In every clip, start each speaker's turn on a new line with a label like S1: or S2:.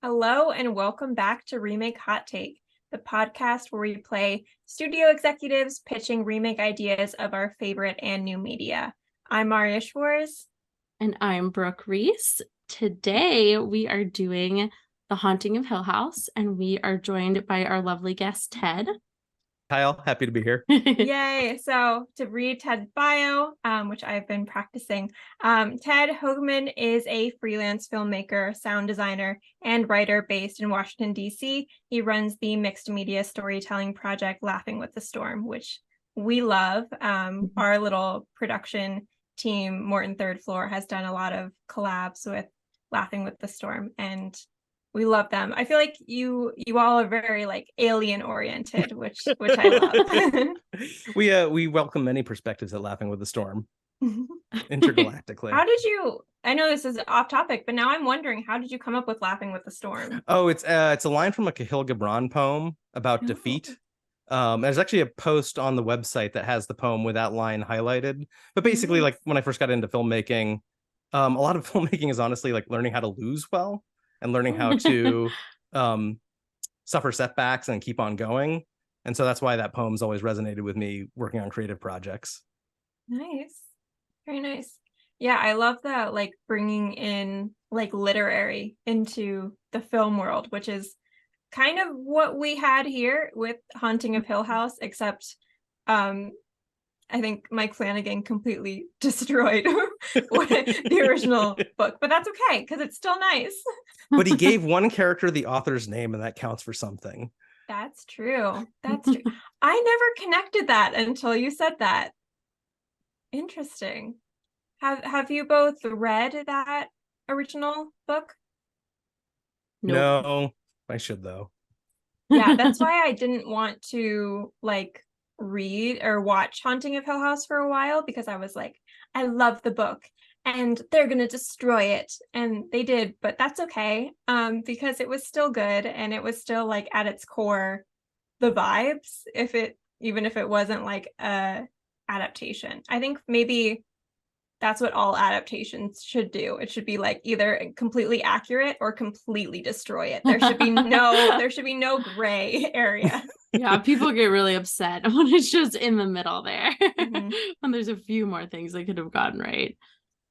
S1: Hello and welcome back to Remake Hot Take, the podcast where we play studio executives pitching remake ideas of our favorite and new media. I'm Marriya Schwarz.
S2: And I'm Brooke Rees. Today we are doing The Haunting of Hill House, and we are joined by our lovely guest, Ted.
S3: Hi, all. Happy to be here.
S1: Yay. So to read Ted's bio, which I've been practicing, Ted Hogeman is a freelance filmmaker, sound designer, and writer based in Washington, D.C. He runs the mixed media storytelling project Laughing with the Storm, which we love. Our little production team, Morton Third Floor, has done a lot of collabs with Laughing with the Storm, and we love them. I feel like you all are very like alien oriented, which I love.
S3: We welcome many perspectives at Laughing with the Storm intergalactically.
S1: How did you? I know this is off topic, but now I'm wondering, how did you come up with Laughing with the Storm?
S3: Oh, it's a line from a Kahlil Gibran poem about defeat. There's actually a post on the website that has the poem with that line highlighted. But basically, like when I first got into filmmaking, a lot of filmmaking is honestly like learning how to lose well and learning how to suffer setbacks and keep on going. And so that's why that poem's always resonated with me working on creative projects.
S1: Nice. Very nice. Yeah, I love that, like bringing in like literary into the film world, which is kind of what we had here with Haunting of Hill House, except I think Mike Flanagan completely destroyed the original book, but that's okay because it's still nice.
S3: But he gave one character the author's name, and that counts for something.
S1: That's true. That's true. I never connected that until you said that. Interesting. Have you both read that original book?
S2: Nope.
S3: No, I should though.
S1: Yeah, that's why I didn't want to like read or watch Haunting of Hill House for a while, because I was like, I love the book and they're gonna destroy it, and they did, but that's okay, because it was still good and it was still like at its core the vibes, even if it wasn't like a adaptation. I think maybe that's what all adaptations should do. It should be like either completely accurate or completely destroy it. There should be no gray area.
S2: Yeah, people get really upset when it's just in the middle there. When there's a few more things they could have gotten right.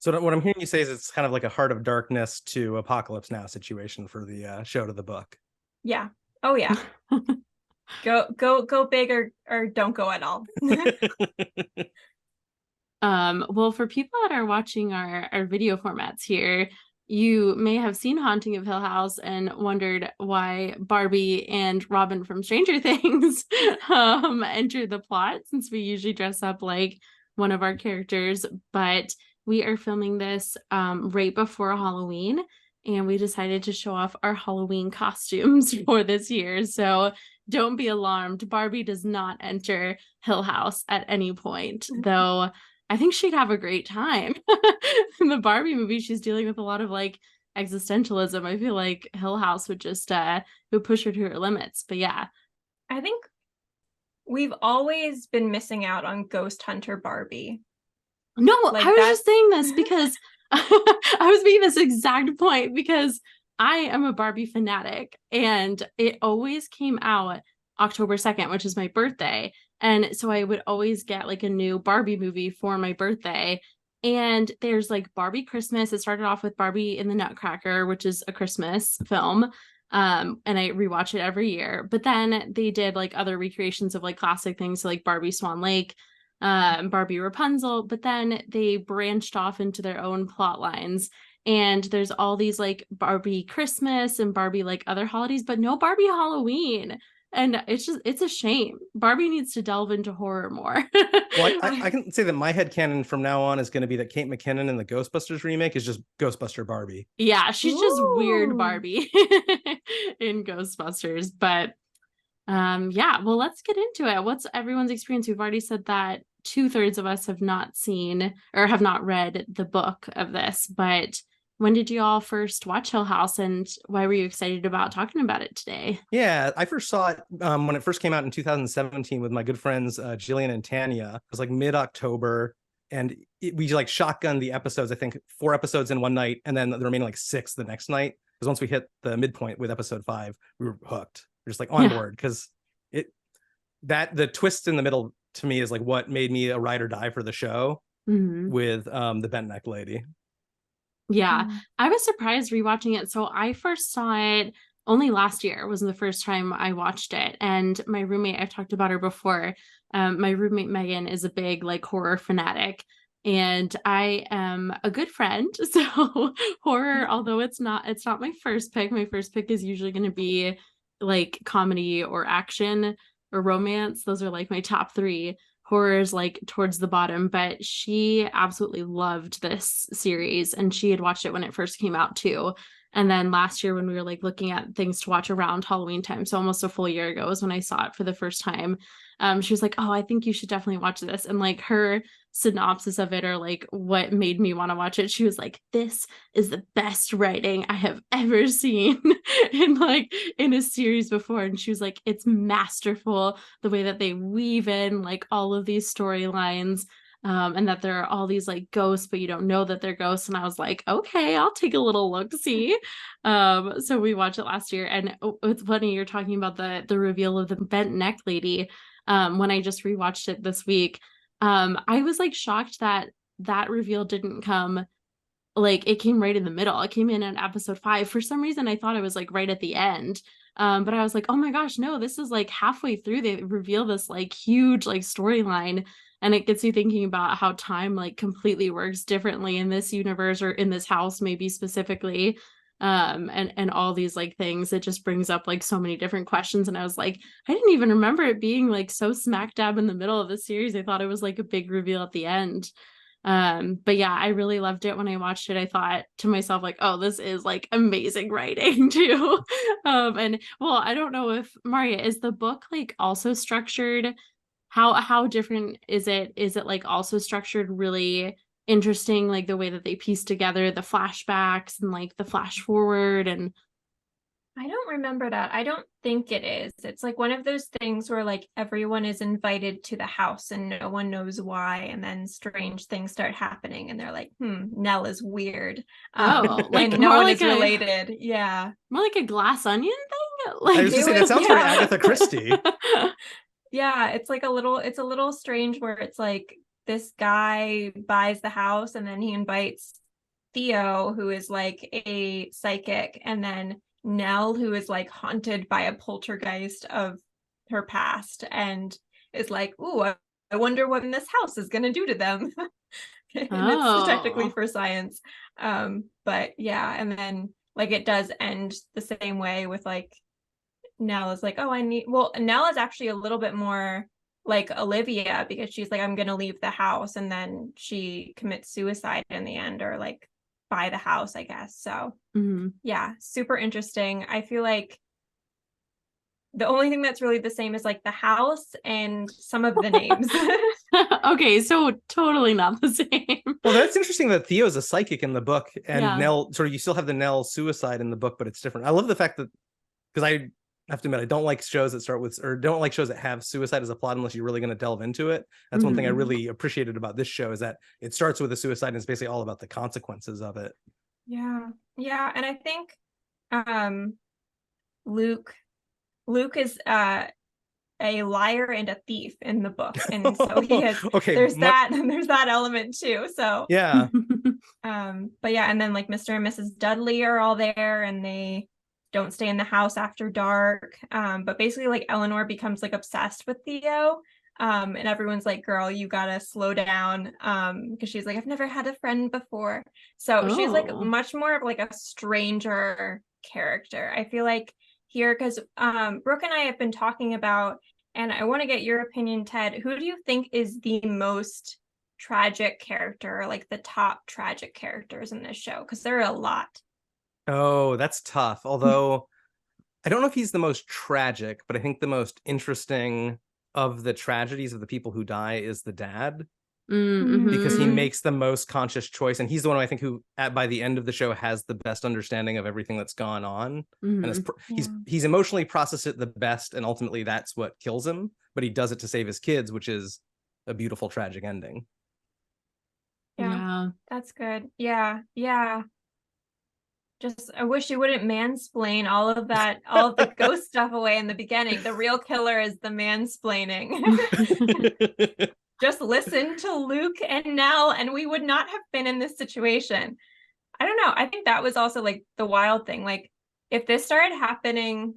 S3: So what I'm hearing you say is it's kind of like a Heart of Darkness to Apocalypse Now situation for the show to the book.
S1: Yeah. Oh yeah. Go big or don't go at all.
S2: Well, for people that are watching our video formats here, you may have seen Haunting of Hill House and wondered why Barbie and Robin from Stranger Things enter the plot, since we usually dress up like one of our characters. But we are filming this right before Halloween, and we decided to show off our Halloween costumes for this year. So don't be alarmed. Barbie does not enter Hill House at any point, though I think she'd have a great time. In the Barbie movie, she's dealing with a lot of like existentialism. I feel like Hill House would just would push her to her limits. But yeah,
S1: I think we've always been missing out on Ghost Hunter Barbie.
S2: No, like I was just saying this because I was making this exact point because I am a Barbie fanatic, and it always came out October 2nd, which is my birthday. And so I would always get like a new Barbie movie for my birthday. And there's like Barbie Christmas. It started off with Barbie in the Nutcracker, which is a Christmas film. And I rewatch it every year. But then they did like other recreations of like classic things, so like Barbie Swan Lake, Barbie Rapunzel. But then they branched off into their own plot lines. And there's all these like Barbie Christmas and Barbie like other holidays, but no Barbie Halloween. And it's a shame. Barbie needs to delve into horror more.
S3: Well, I can say that my headcanon from now on is going to be that Kate McKinnon in the Ghostbusters remake is just Ghostbuster Barbie.
S2: Yeah, she's just weird Barbie in Ghostbusters. But yeah, well, let's get into it. What's everyone's experience? We've already said that 2/3 of us have not seen or have not read the book of this, but when did you all first watch Hill House, and why were you excited about talking about it today?
S3: Yeah, I first saw it when it first came out in 2017 with my good friends Jillian and Tanya. It was like mid-October, and we like shotgunned the episodes. I think 4 episodes in one night, and then the remaining like 6 the next night. because once we hit the midpoint with episode 5, we were hooked. We're just like on board, because the twist in the middle to me is like what made me a ride or die for the show with the bent neck lady.
S2: Yeah, I was surprised rewatching it. So I first saw it only last year, was the first time I watched it. And my roommate, I've talked about her before. My roommate Megan is a big like horror fanatic, and I am a good friend. So horror, although it's not my first pick. My first pick is usually going to be like comedy or action or romance. Those are like my top 3. Horrors like towards the bottom, but she absolutely loved this series, and she had watched it when it first came out too. And then last year when we were like looking at things to watch around Halloween time, so almost a full year ago, was when I saw it for the first time. She was like, oh, I think you should definitely watch this. And like her synopsis of it, or like what made me want to watch it, she was like, this is the best writing I have ever seen in a series before. And she was like, it's masterful the way that they weave in like all of these storylines, and that there are all these like ghosts, but you don't know that they're ghosts. And I was like, okay, I'll take a little look see. So we watched it last year, and it's funny you're talking about the reveal of the bent neck lady. When I just rewatched it this week, I was like shocked that reveal didn't come, like it came right in the middle. It came in episode 5. For some reason, I thought it was like right at the end. But I was like, oh my gosh, no, this is like halfway through. They reveal this like huge like storyline, and it gets you thinking about how time like completely works differently in this universe, or in this house maybe specifically. And all these like things. It just brings up like so many different questions. And I was like, I didn't even remember it being like so smack dab in the middle of the series. I thought it was like a big reveal at the end. But yeah, I really loved it. When I watched it, I thought to myself like, oh, this is like amazing writing too. And well, I don't know if Marriya, is the book like also structured, how different is it? Is it like also structured really interesting, like the way that they piece together the flashbacks and like the flash forward? And
S1: I don't remember that. I don't think it is. It's like one of those things where like everyone is invited to the house and no one knows why, and then strange things start happening and they're like, Nell is weird.
S2: Like
S1: and no one is related. Yeah.
S2: More like a Glass Onion thing. Like
S3: I was gonna say, that sounds very Agatha Christie.
S1: Yeah, it's like a little strange where it's like this guy buys the house and then he invites Theo, who is like a psychic, and then Nell, who is like haunted by a poltergeist of her past, and is like, ooh, I wonder what this house is gonna do to them. And it's technically for science. But yeah, and then like it does end the same way with like Nell is like, Nell is actually a little bit more like Olivia, because she's like, I'm gonna leave the house, and then she commits suicide in the end, or like buy the house, I guess. So yeah, super interesting. I feel like the only thing that's really the same is like the house and some of the names.
S2: Okay, so totally not the same.
S3: Well, that's interesting that Theo's a psychic in the book, and Nell, sort of, you still have the Nell suicide in the book, but it's different. I love the fact that, because I have to admit, I don't like shows that start with, or don't like shows that have suicide as a plot unless you're really going to delve into it. That's one thing I really appreciated about this show, is that it starts with a suicide and it's basically all about the consequences of it.
S1: Yeah. And I think Luke is a liar and a thief in the book, and so he has there's that element too. So
S3: yeah.
S1: But yeah, and then like Mr. and Mrs. Dudley are all there, and they don't stay in the house after dark. But basically like Eleanor becomes like obsessed with Theo. And everyone's like, girl, you gotta slow down. Because she's like, I've never had a friend before. So she's like much more of like a stranger character, I feel like, here, because Brooke and I have been talking about, and I want to get your opinion, Ted. Who do you think is the most tragic character, or like the top tragic characters in this show? Because there are a lot.
S3: Oh, that's tough. Although I don't know if he's the most tragic, but I think the most interesting of the tragedies of the people who die is the dad. Because he makes the most conscious choice, and he's the one I think who by the end of the show has the best understanding of everything that's gone on, and he's emotionally processed it the best, and ultimately that's what kills him, but he does it to save his kids, which is a beautiful tragic ending.
S1: Yeah. That's good. Yeah Just, I wish you wouldn't mansplain all of that, all of the ghost stuff away in the beginning. The real killer is the mansplaining. Just listen to Luke and Nell, and we would not have been in this situation. I don't know. I think that was also like the wild thing. Like, if this started happening,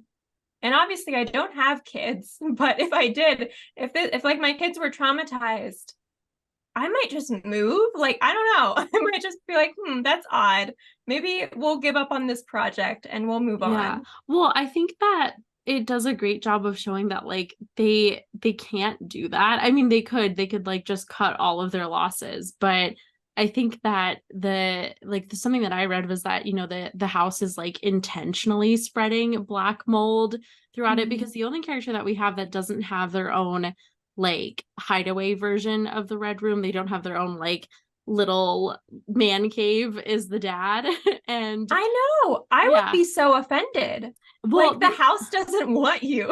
S1: and obviously I don't have kids, but if I did, if like my kids were traumatized, I might just move. Like, I don't know. I might just be like, that's odd. Maybe we'll give up on this project and we'll move on.
S2: Well, I think that it does a great job of showing that like they can't do that. I mean, they could like just cut all of their losses, but I think that something that I read was that, you know, the house is like intentionally spreading black mold throughout it, because the only character that we have that doesn't have their own like hideaway version of the Red Room, they don't have their own like little man cave, is the dad. And
S1: I know, I would be so offended. Well, like, the house doesn't want you.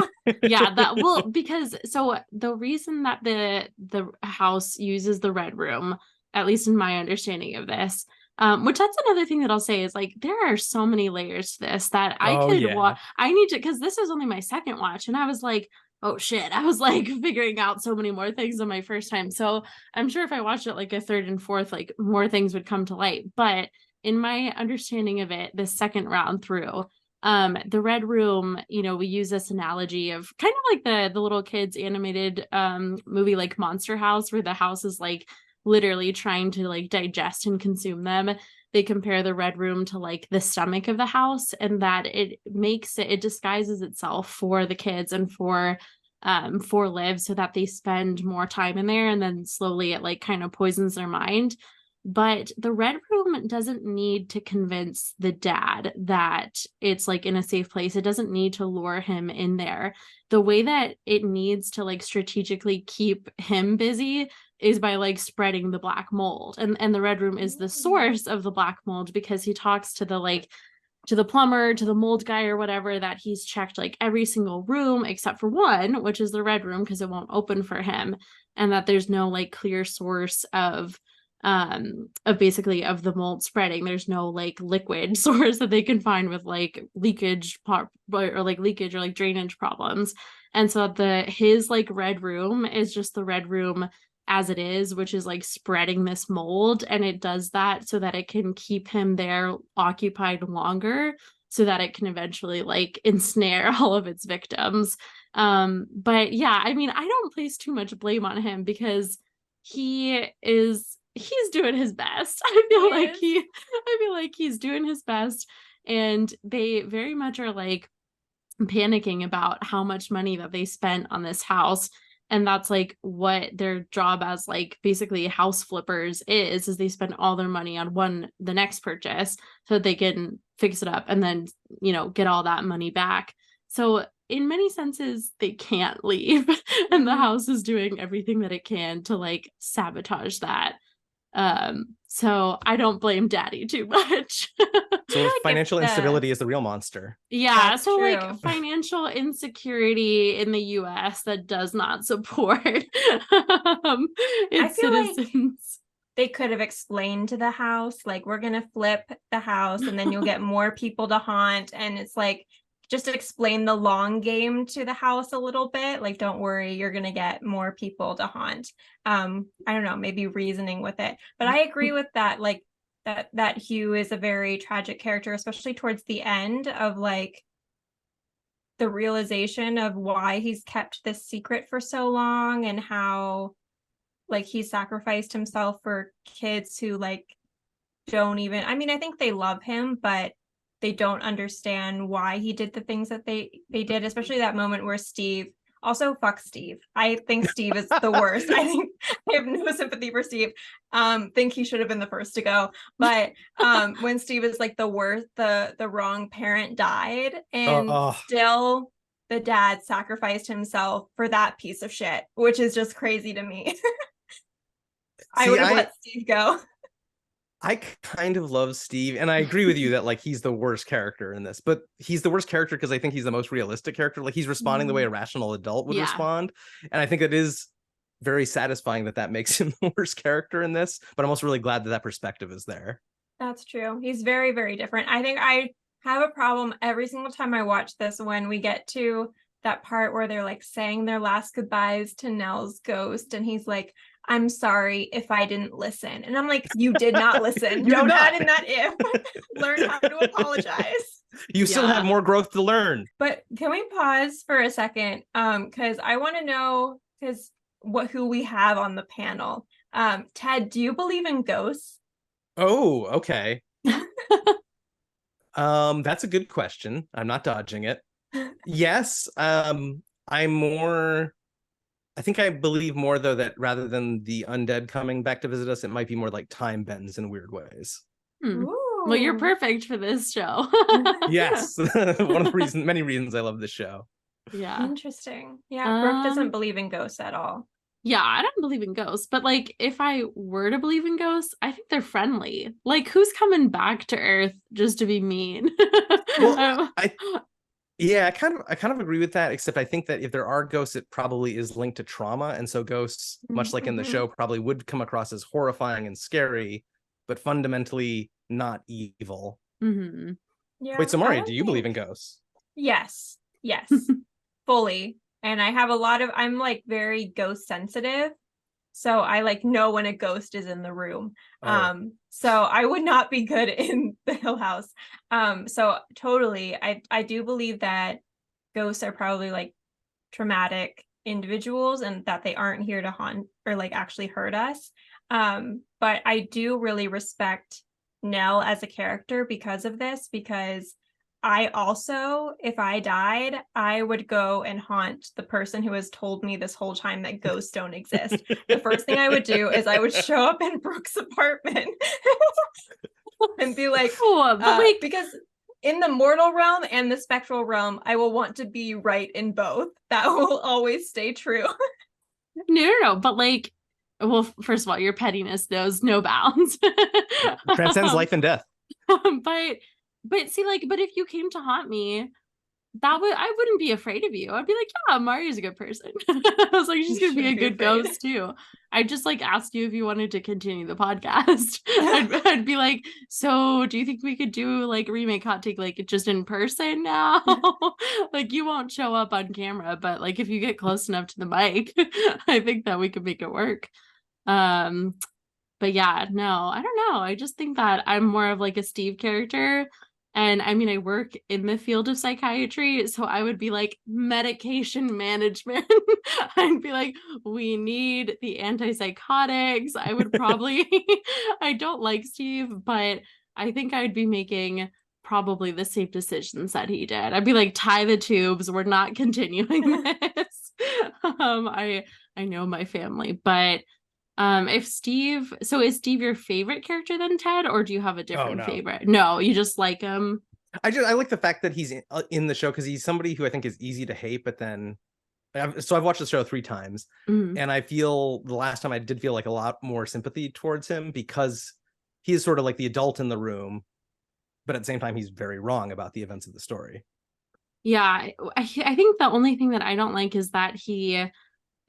S2: Because so the reason that the house uses the Red Room, at least in my understanding of this, which that's another thing that I'll say is like there are so many layers to this that I need to, because this is only my second watch and I was like, oh shit, I was like figuring out so many more things on my first time. So I'm sure if I watched it like a third and fourth, like more things would come to light. But in my understanding of it, this second round through, the Red Room, you know, we use this analogy of kind of like the little kids animated movie like Monster House, where the house is like literally trying to like digest and consume them. They compare the Red Room to like the stomach of the house, and that it disguises itself for the kids and for Liv, so that they spend more time in there, and then slowly it like kind of poisons their mind. But the Red Room doesn't need to convince the dad that it's like in a safe place. It doesn't need to lure him in there. The way that it needs to like strategically keep him busy is by like spreading the black mold. And the Red Room is the source of the black mold, because he talks to the plumber, to the mold guy or whatever, that he's checked like every single room except for one, which is the Red Room, because it won't open for him, and that there's no like clear source of basically of the mold spreading. There's no like liquid source that they can find with like leakage or like drainage problems. And so his like Red Room is just the Red Room as it is, which is like spreading this mold, and it does that so that it can keep him there occupied longer, so that it can eventually like ensnare all of its victims. But yeah, I mean, I don't place too much blame on him, because he's doing his best. I feel like he's doing his best, and they very much are like panicking about how much money that they spent on this house. And that's like what their job as like basically house flippers is they spend all their money on the next purchase so that they can fix it up and then, you know, get all that money back. So in many senses, they can't leave, and the house is doing everything that it can to like sabotage that. So I don't blame Daddy too much.
S3: So financial instability is the real monster.
S2: Yeah, that's so true. Like financial insecurity in the US that does not support its citizens. Like
S1: they could have explained to the house, like, we're gonna flip the house and then you'll get more people to haunt, and it's like, just explain the long game to the house a little bit. Like, don't worry, you're going to get more people to haunt. I don't know, maybe reasoning with it. But I agree with that. Like that Hugh is a very tragic character, especially towards the end of like the realization of why he's kept this secret for so long, and how like he sacrificed himself for kids who like don't even, I mean, I think they love him, but they don't understand why he did the things that they did, especially that moment where Steve, also fuck Steve. I think Steve is the worst. I have no sympathy for Steve. Think he should have been the first to go. But when Steve is like the worst, the wrong parent died, and still the dad sacrificed himself for that piece of shit, which is just crazy to me. I would have let Steve go.
S3: I kind of love Steve, and I agree with you that like he's the worst character in this, but he's the worst character because I think he's the most realistic character. Like, he's responding the way a rational adult would respond, and I think it is very satisfying that makes him the worst character in this. But I'm also really glad that perspective is there.
S1: That's true. He's very, very different. I think I have a problem every single time I watch this when we get to that part where they're like saying their last goodbyes to Nell's ghost, and he's like, I'm sorry if I didn't listen. And I'm like, you did not listen. Don't add in that if. Learn how to apologize.
S3: You still have more growth to learn.
S1: But can we pause for a second? Because I want to know who we have on the panel. Ted, do you believe in ghosts?
S3: Oh, okay. That's a good question. I'm not dodging it. Yes. I think I believe more though that rather than the undead coming back to visit us, it might be more like time bends in weird ways.
S2: Well, you're perfect for this show.
S3: Yes. One of the many reasons I love this show.
S2: Yeah.
S1: Interesting. Yeah, Brooke doesn't believe in ghosts at all.
S2: Yeah, I don't believe in ghosts, but like if I were to believe in ghosts, I think they're friendly. Like who's coming back to Earth just to be mean?
S3: Well, I kind of agree with that, except I think that if there are ghosts, it probably is linked to trauma. And so ghosts, much like in the show, probably would come across as horrifying and scary, but fundamentally not evil.
S2: Mm-hmm.
S1: Yeah,
S3: wait, so Marriya, do you believe in ghosts?
S1: Yes, fully. And I have I'm like very ghost sensitive. So I like know when a ghost is in the room. So I would not be good in the Hill House. So totally, I do believe that ghosts are probably like traumatic individuals and that they aren't here to haunt or like actually hurt us. But I do really respect Nell as a character because of this, because I also, if I died, I would go and haunt the person who has told me this whole time that ghosts don't exist. The first thing I would do is I would show up in Brooke's apartment and be like, because in the mortal realm and the spectral realm, I will want to be right in both. That will always stay true.
S2: No, but like, well, first of all, your pettiness knows no bounds.
S3: Transcends life and death.
S2: But see, like, but if you came to haunt me, I wouldn't be afraid of you. I'd be like, yeah, Mario's a good person. I was like, she's gonna be a good ghost too. I just like asked you if you wanted to continue the podcast. I'd be like, so do you think we could do like Remake Hot Take like just in person now? Like you won't show up on camera, but like if you get close enough to the mic, I think that we could make it work. But yeah, no, I don't know. I just think that I'm more of like a Steve character. And I mean, I work in the field of psychiatry, so I would be like medication management. I'd be like, we need the antipsychotics. I would probably, I don't like Steve, but I think I'd be making probably the safe decisions that he did. I'd be like, tie the tubes. We're not continuing this. I know my family, but if Steve, so is Steve your favorite character than Ted, or do you have a different favorite? No, you just like him.
S3: I like the fact that he's in the show because he's somebody who I think is easy to hate, but then I've watched the show 3 times, and I feel the last time I did feel like a lot more sympathy towards him because he is sort of like the adult in the room, but at the same time he's very wrong about the events of the story.
S2: Yeah, I think the only thing that I don't like is that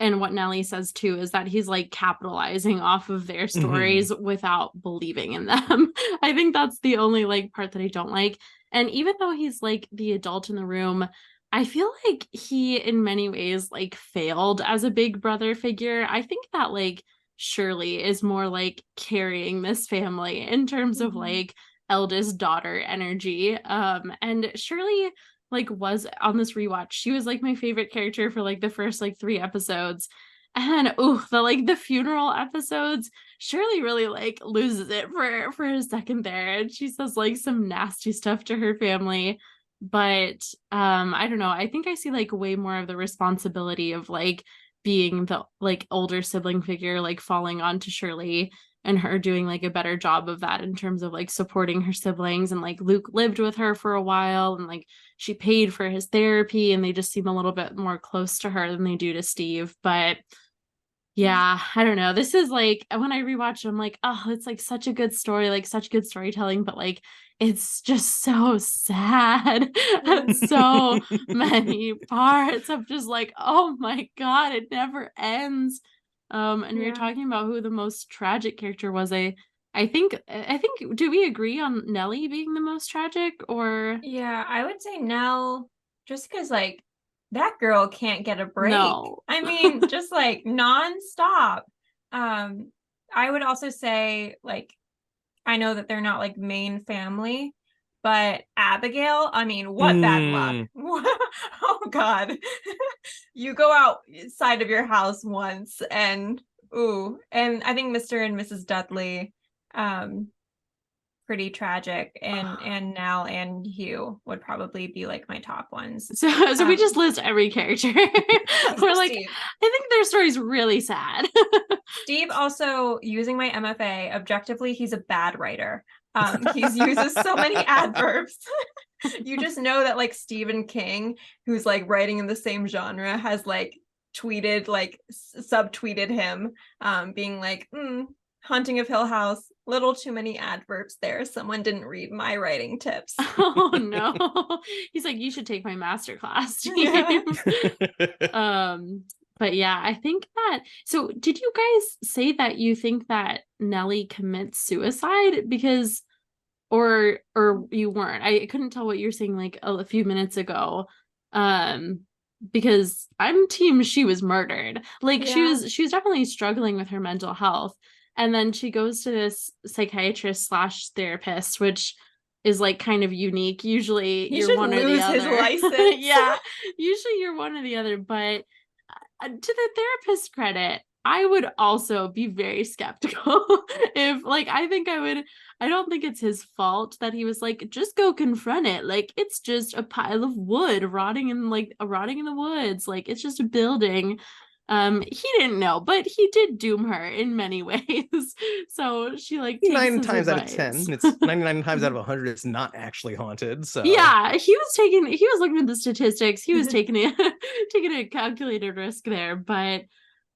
S2: and what Nellie says too, is that he's like capitalizing off of their stories without believing in them. I think that's the only like part that I don't like. And even though he's like the adult in the room, I feel like he in many ways like failed as a big brother figure. I think that like Shirley is more like carrying this family in terms of like eldest daughter energy. And Shirley like was on this rewatch, she was like my favorite character for like the first like 3 episodes, and the funeral episodes, Shirley really like loses it for a second there, and she says like some nasty stuff to her family. But I don't know, I think I see like way more of the responsibility of like being the like older sibling figure like falling onto Shirley, and her doing like a better job of that in terms of like supporting her siblings. And like Luke lived with her for a while, and like she paid for his therapy, and they just seem a little bit more close to her than they do to Steve. But yeah, I don't know. This is like when I rewatch it, I'm like, oh, it's like such a good story, like such good storytelling, but like it's just so sad at so many parts. I'm just like, oh my God, it never ends. And we were talking about who the most tragic character was. I I think do we agree on Nellie being the most tragic, or
S1: Yeah, I would say Nell, just because like that girl can't get a break.
S2: no?
S1: I mean, just like nonstop. I would also say like I know that they're not like main family, but Abigail, I mean, what bad luck. Oh God. You go outside of your house once and and I think Mr. and Mrs. Dudley, pretty tragic, and Nell and Hugh would probably be like my top ones.
S2: So we just list every character. We're like,
S1: Steve.
S2: I think their story's really sad.
S1: Steve also, using my MFA, objectively, he's a bad writer. He uses so many adverbs. You just know that like Stephen King, who's like writing in the same genre, has like tweeted, like subtweeted him, being like, Haunting of Hill House, little too many adverbs there. Someone didn't read my writing tips.
S2: Oh no. He's like, you should take my master class.
S1: Yeah.
S2: But yeah, I think that, so did you guys say that you think that Nellie commits suicide? Because or you weren't. I couldn't tell what you were saying like a few minutes ago. Because I'm team she was murdered. Like she was definitely struggling with her mental health. And then she goes to this psychiatrist / therapist, which is like kind of unique. Usually you're one or the other.
S1: His license.
S2: Yeah. Usually you're one or the other, but to the therapist's credit, I would also be very skeptical. If like I don't think it's his fault that he was like, just go confront it. Like it's just a pile of wood rotting in the woods. Like it's just a building. He didn't know, but he did doom her in many ways. So she like takes
S3: 9 times
S2: advice.
S3: out of 10, it's 99 times out of 100 it's not actually haunted. So
S2: yeah, he was looking at the statistics. He was taking a calculated risk there. But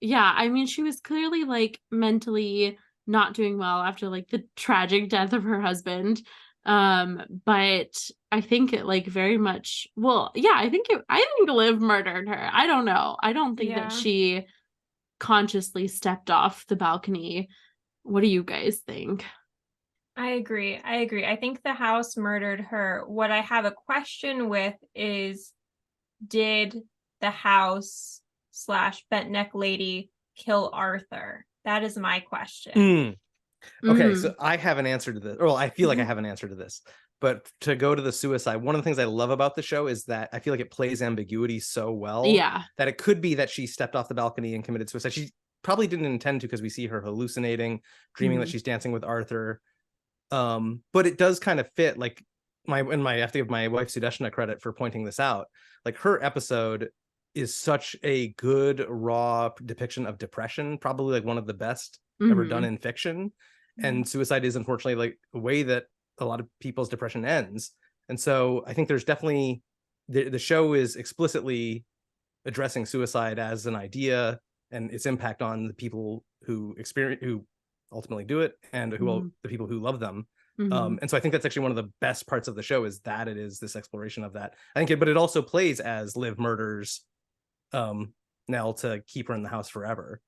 S2: yeah, I mean, she was clearly like mentally not doing well after like the tragic death of her husband. But I think it like very much, well, yeah, I think Liv murdered her. I don't know. I don't think that she consciously stepped off the balcony. What do you guys think?
S1: I agree. I think the house murdered her. What I have a question with is, did the house / bent neck lady kill Arthur? That is my question.
S3: Okay, so I have an answer to this. Well, I feel like I have an answer to this. But to go to the suicide, one of the things I love about the show is that I feel like it plays ambiguity so well.
S2: Yeah.
S3: That it could be that she stepped off the balcony and committed suicide. She probably didn't intend to, because we see her hallucinating, dreaming that she's dancing with Arthur. But it does kind of fit. Like I have to give my wife Sudeshna credit for pointing this out. Like her episode is such a good raw depiction of depression, probably like one of the best ever done in fiction. And suicide is unfortunately like a way that a lot of people's depression ends. And so I think there's definitely the show is explicitly addressing suicide as an idea and its impact on the people who ultimately do it, and the people who love them. And so I think that's actually one of the best parts of the show, is that it is this exploration of that. I think but it also plays as Liv murders Nell to keep her in the house forever.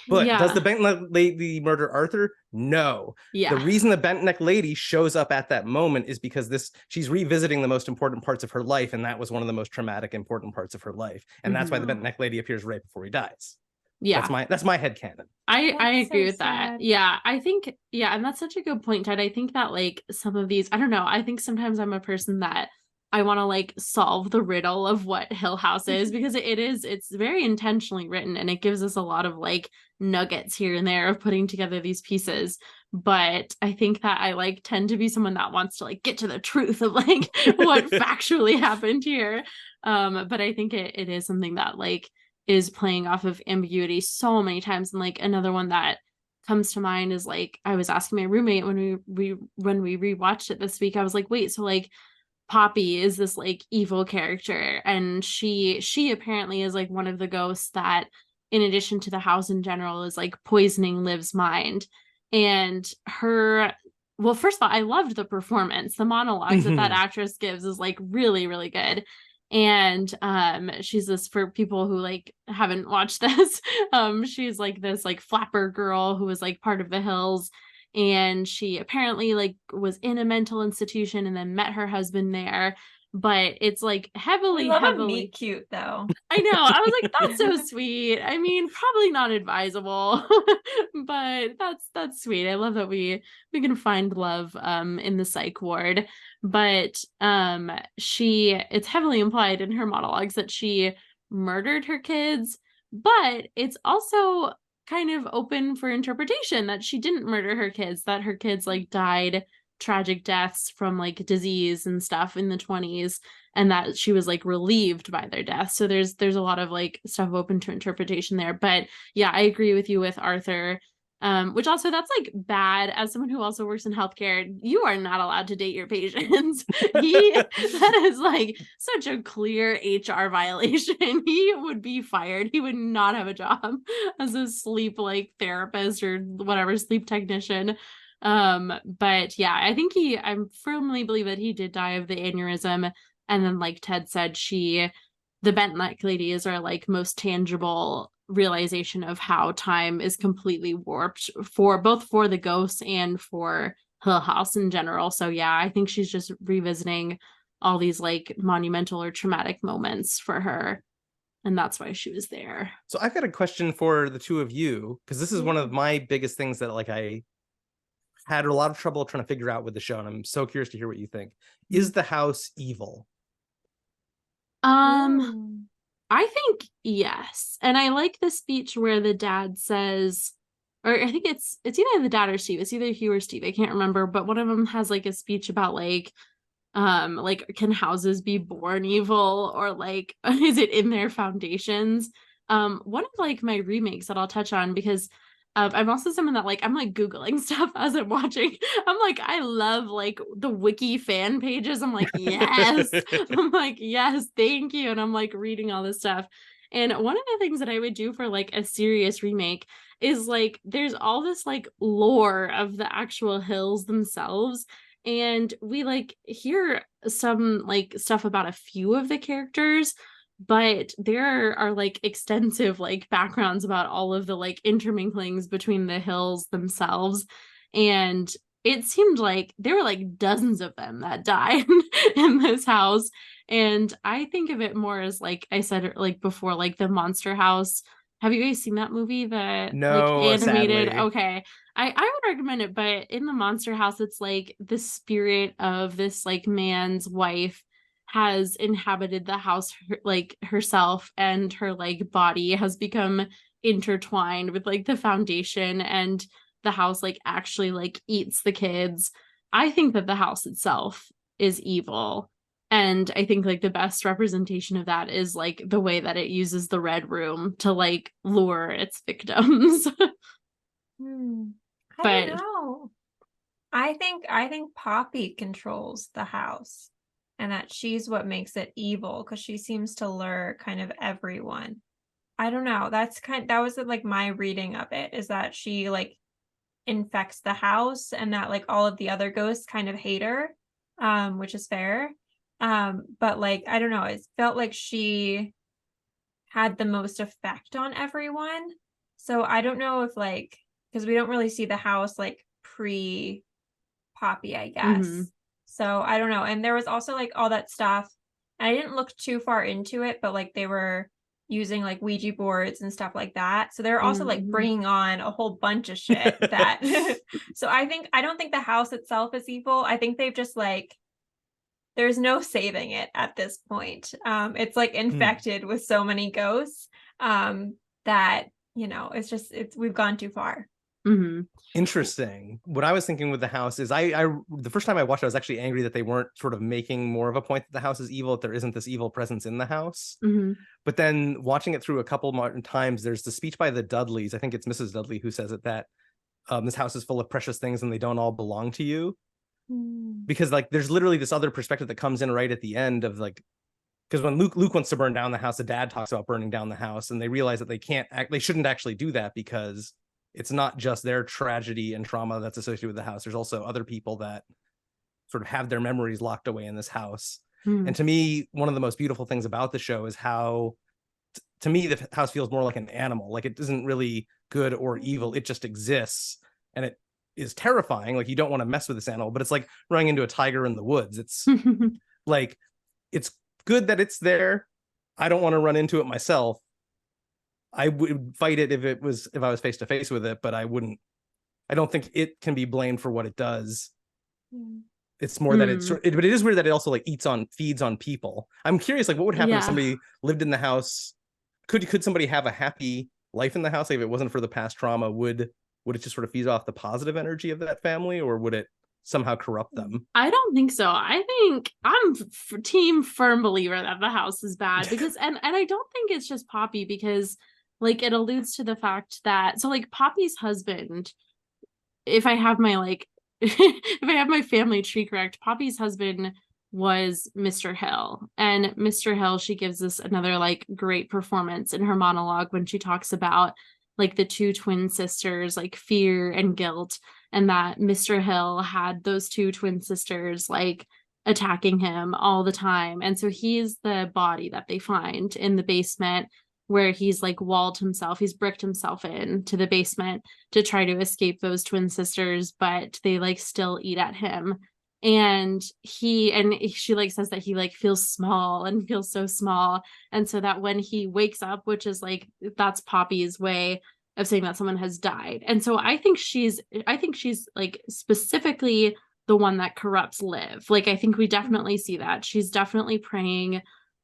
S3: But does the bent neck lady murder Arthur? No. The reason the bent neck lady shows up at that moment is because she's revisiting the most important parts of her life, and that was one of the most traumatic important parts of her life, and that's why the bent neck lady appears right before he dies. That's my headcanon.
S2: I agree with that. Yeah, I think and that's such a good point, Ted. I think that like some of these, I don't know, I think sometimes I'm a person that I want to like solve the riddle of what Hill House is, because it's very intentionally written, and it gives us a lot of like nuggets here and there of putting together these pieces. But I think that I like tend to be someone that wants to like get to the truth of like what factually happened here. But I think it is something that like is playing off of ambiguity so many times. And like another one that comes to mind is like, I was asking my roommate when we rewatched it this week, I was like, wait, so like Poppy is this like evil character, and she apparently is like one of the ghosts that, in addition to the house in general, is like poisoning Liv's mind. And well, first of all, I loved the performance. The monologues that actress gives is like really, really good. And she's this, for people who like haven't watched this, she's like this like flapper girl who was like part of the Hills. and she apparently like was in a mental institution and then met her husband there. But it's like heavily
S1: meet cute though.
S2: I know. I was like, that's so sweet. I mean, probably not advisable, but that's sweet. I love that we can find love in the psych ward. But it's heavily implied in her monologues that she murdered her kids, but it's also kind of open for interpretation that she didn't murder her kids, that her kids like died tragic deaths from like disease and stuff in the 20s, and that she was like relieved by their death. So there's a lot of like stuff open to interpretation there. But yeah, I agree with you with Arthur. Which also, that's like bad. As someone who also works in healthcare, you are not allowed to date your patients. That is like such a clear HR violation. He would be fired. He would not have a job as a sleep like therapist or whatever, sleep technician. But yeah, I firmly believe that he did die of the aneurysm. And then, like Ted said, the bent neck ladies are like most tangible realization of how time is completely warped for the ghosts and for Hill House in general. So yeah, I think she's just revisiting all these like monumental or traumatic moments for her, and that's why she was there.
S3: So I've got a question for the two of you, because this is one of my biggest things that like I had a lot of trouble trying to figure out with the show, and I'm so curious to hear what you think. Is the house evil?
S2: I think yes. And I like the speech where the dad says, or I think it's either the dad or Steve. It's either Hugh or Steve. I can't remember, but one of them has like a speech about like can houses be born evil, or like is it in their foundations? One of like my remakes that I'll touch on, because I'm also someone that like, I'm like Googling stuff as I'm watching. I'm like, I love like the wiki fan pages. I'm like, yes. I'm like, yes, thank you. And I'm like reading all this stuff. And one of the things that I would do for like a serious remake is like, there's all this like lore of the actual hills themselves. And we like hear some like stuff about a few of the characters, but there are like extensive like backgrounds about all of the like interminglings between the hills themselves. And it seemed like there were like dozens of them that died in this house. And I think of it more as, like I said like before, like the Monster House. Have you guys seen that movie?
S3: No,
S2: like animated?
S3: sadly.
S2: Okay. I would recommend it, but in the Monster House, it's like the spirit of this like man's wife has inhabited the house like herself, and her like body has become intertwined with like the foundation, and the house like actually like eats the kids. I think that the house itself is evil, and I think like the best representation of that is like the way that it uses the red room to like lure its victims.
S1: I don't know. I think Poppy controls the house, and that she's what makes it evil, because she seems to lure kind of everyone. I don't know. That was like my reading of it, is that she like infects the house, and that like all of the other ghosts kind of hate her, which is fair. But like, I don't know, it felt like she had the most effect on everyone. So I don't know if like, because we don't really see the house like pre Poppy, I guess. So I don't know. And there was also like all that stuff. I didn't look too far into it, but like they were using like Ouija boards and stuff like that. So they're also like bringing on a whole bunch of shit that. So I don't think the house itself is evil. I think they've just like, there's no saving it at this point. It's like infected with so many ghosts that, you know, we've gone too far.
S3: Interesting. What I was thinking with the house is I the first time I watched it, I was actually angry that they weren't sort of making more of a point that the house is evil, that there isn't this evil presence in the house. But then watching it through a couple more times, there's the speech by the Dudleys. I think it's Mrs. Dudley who says it, that this house is full of precious things and they don't all belong to you. Because like there's literally this other perspective that comes in right at the end of like, because when Luke wants to burn down the house, the dad talks about burning down the house, and they realize that they shouldn't actually do that, because it's not just their tragedy and trauma that's associated with the house. There's also other people that sort of have their memories locked away in this house. And to me, one of the most beautiful things about the show is how, to me, the house feels more like an animal. Like it isn't really good or evil. It just exists. And is terrifying. Like, you don't want to mess with this animal, but it's like running into a tiger in the woods. It's like, it's good that it's there. I don't want to run into it myself. I would fight it if I was face to face with it, but I don't think it can be blamed for what it does. It's more that but it is weird that it also like feeds on people. I'm curious, like, what would happen if somebody lived in the house? Could somebody have a happy life in the house? Like, if it wasn't for the past trauma, would it just sort of feed off the positive energy of that family, or would it somehow corrupt them?
S2: I don't think so. I think I'm team firm believer that the house is bad, because and I don't think it's just Poppy, because like it alludes to the fact that, so like Poppy's husband, if I have my like if I have my family tree correct, Poppy's husband was Mr. Hill. And Mr. Hill, she gives us another like great performance in her monologue when she talks about like the two twin sisters, like fear and guilt, and that Mr. Hill had those two twin sisters like attacking him all the time. And so he's the body that they find in the basement, where he's like he's bricked himself in to the basement to try to escape those twin sisters, but they like still eat at him. And she like says that he like feels small and feels so small. And so that when he wakes up, which is like, that's Poppy's way of saying that someone has died. And so I think she's like specifically the one that corrupts Liv. Like, I think we definitely see that. She's definitely preying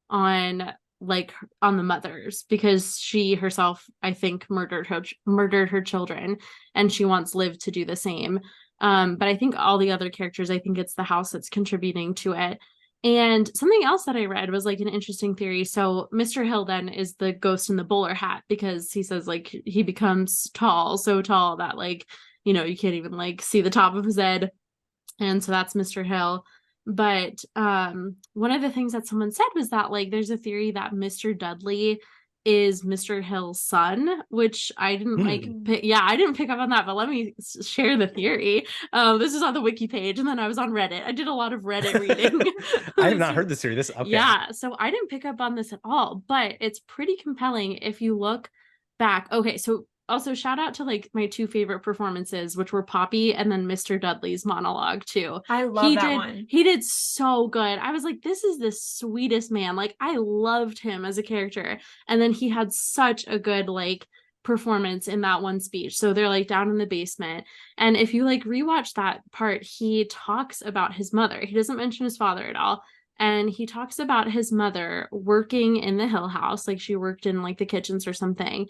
S2: on the mothers, because she herself, I think, murdered her children, and she wants Liv to do the same. But I think all the other characters, I think it's the house that's contributing to it. And something else that I read was like an interesting theory. So Mr. Hill then is the ghost in the bowler hat, because he says like he becomes so tall that like, you can't even like see the top of his head. And so that's Mr. Hill. But one of the things that someone said was that like there's a theory that Mr. Dudley is Mr. Hill's son, which I didn't I didn't pick up on that, but let me share the theory. This is on the wiki page, and then I was on Reddit. I did a lot of Reddit reading.
S3: I have not heard this theory. Okay.
S2: Yeah, so I didn't pick up on this at all, but it's pretty compelling if you look back. Okay, so also shout out to like my two favorite performances, which were Poppy and then Mr. Dudley's monologue too.
S1: I love that one.
S2: He did so good. I was like, this is the sweetest man. Like, I loved him as a character. And then he had such a good like performance in that one speech. So they're like down in the basement. And if you like rewatch that part, he talks about his mother. He doesn't mention his father at all. And he talks about his mother working in the Hill house, like she worked in like the kitchens or something,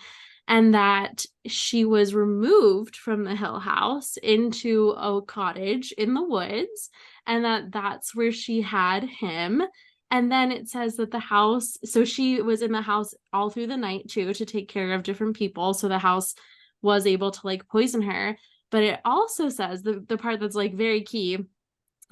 S2: and that she was removed from the Hill house into a cottage in the woods, and that's where she had him. And then it says that the house, so she was in the house all through the night too, to take care of different people, so the house was able to like poison her. But it also says, the part that's like very key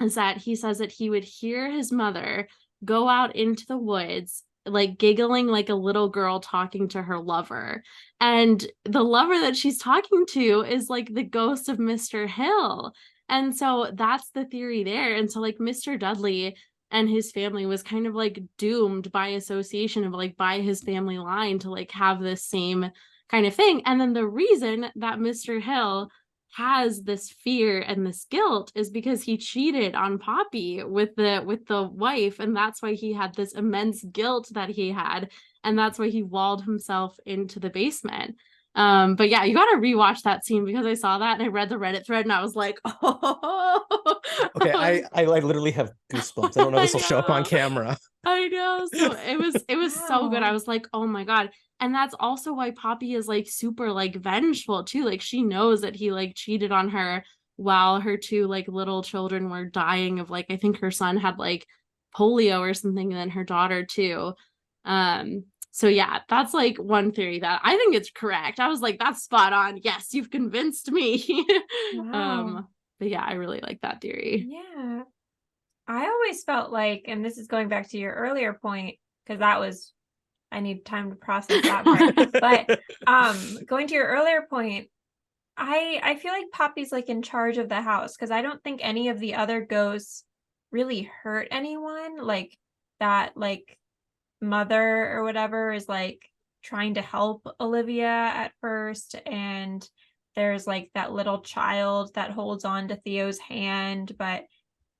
S2: is that he says that he would hear his mother go out into the woods like giggling like a little girl talking to her lover, and the lover that she's talking to is like the ghost of Mr. Hill. And so that's the theory there. And so like Mr. Dudley and his family was kind of like doomed by association of like by his family line to like have this same kind of thing. And then the reason that Mr. Hill has this fear and this guilt is because he cheated on Poppy with the wife, and that's why he had this immense guilt that he had, and that's why he walled himself into the basement. But yeah, you got to rewatch that scene, because I saw that and I read the Reddit thread and I was like, oh.
S3: Okay, I literally have goosebumps. I don't know if this will show up on camera.
S2: I know. So it was
S1: Wow.
S2: so good. I was like, oh my God. And that's also why Poppy is like super like vengeful too. Like, she knows that he like cheated on her while her two like little children were dying of like, I think her son had like polio or something, and then her daughter too. So yeah, that's like one theory that I think it's correct. I was like, that's spot on. Yes, you've convinced me.
S1: Wow.
S2: But yeah, I really like that theory.
S1: Yeah. I always felt like, and this is going back to your earlier point, because I need time to process that part. But going to your earlier point, I feel like Poppy's like in charge of the house, because I don't think any of the other ghosts really hurt anyone. Like that like mother or whatever is like trying to help Olivia at first, and there's like that little child that holds on to Theo's hand, but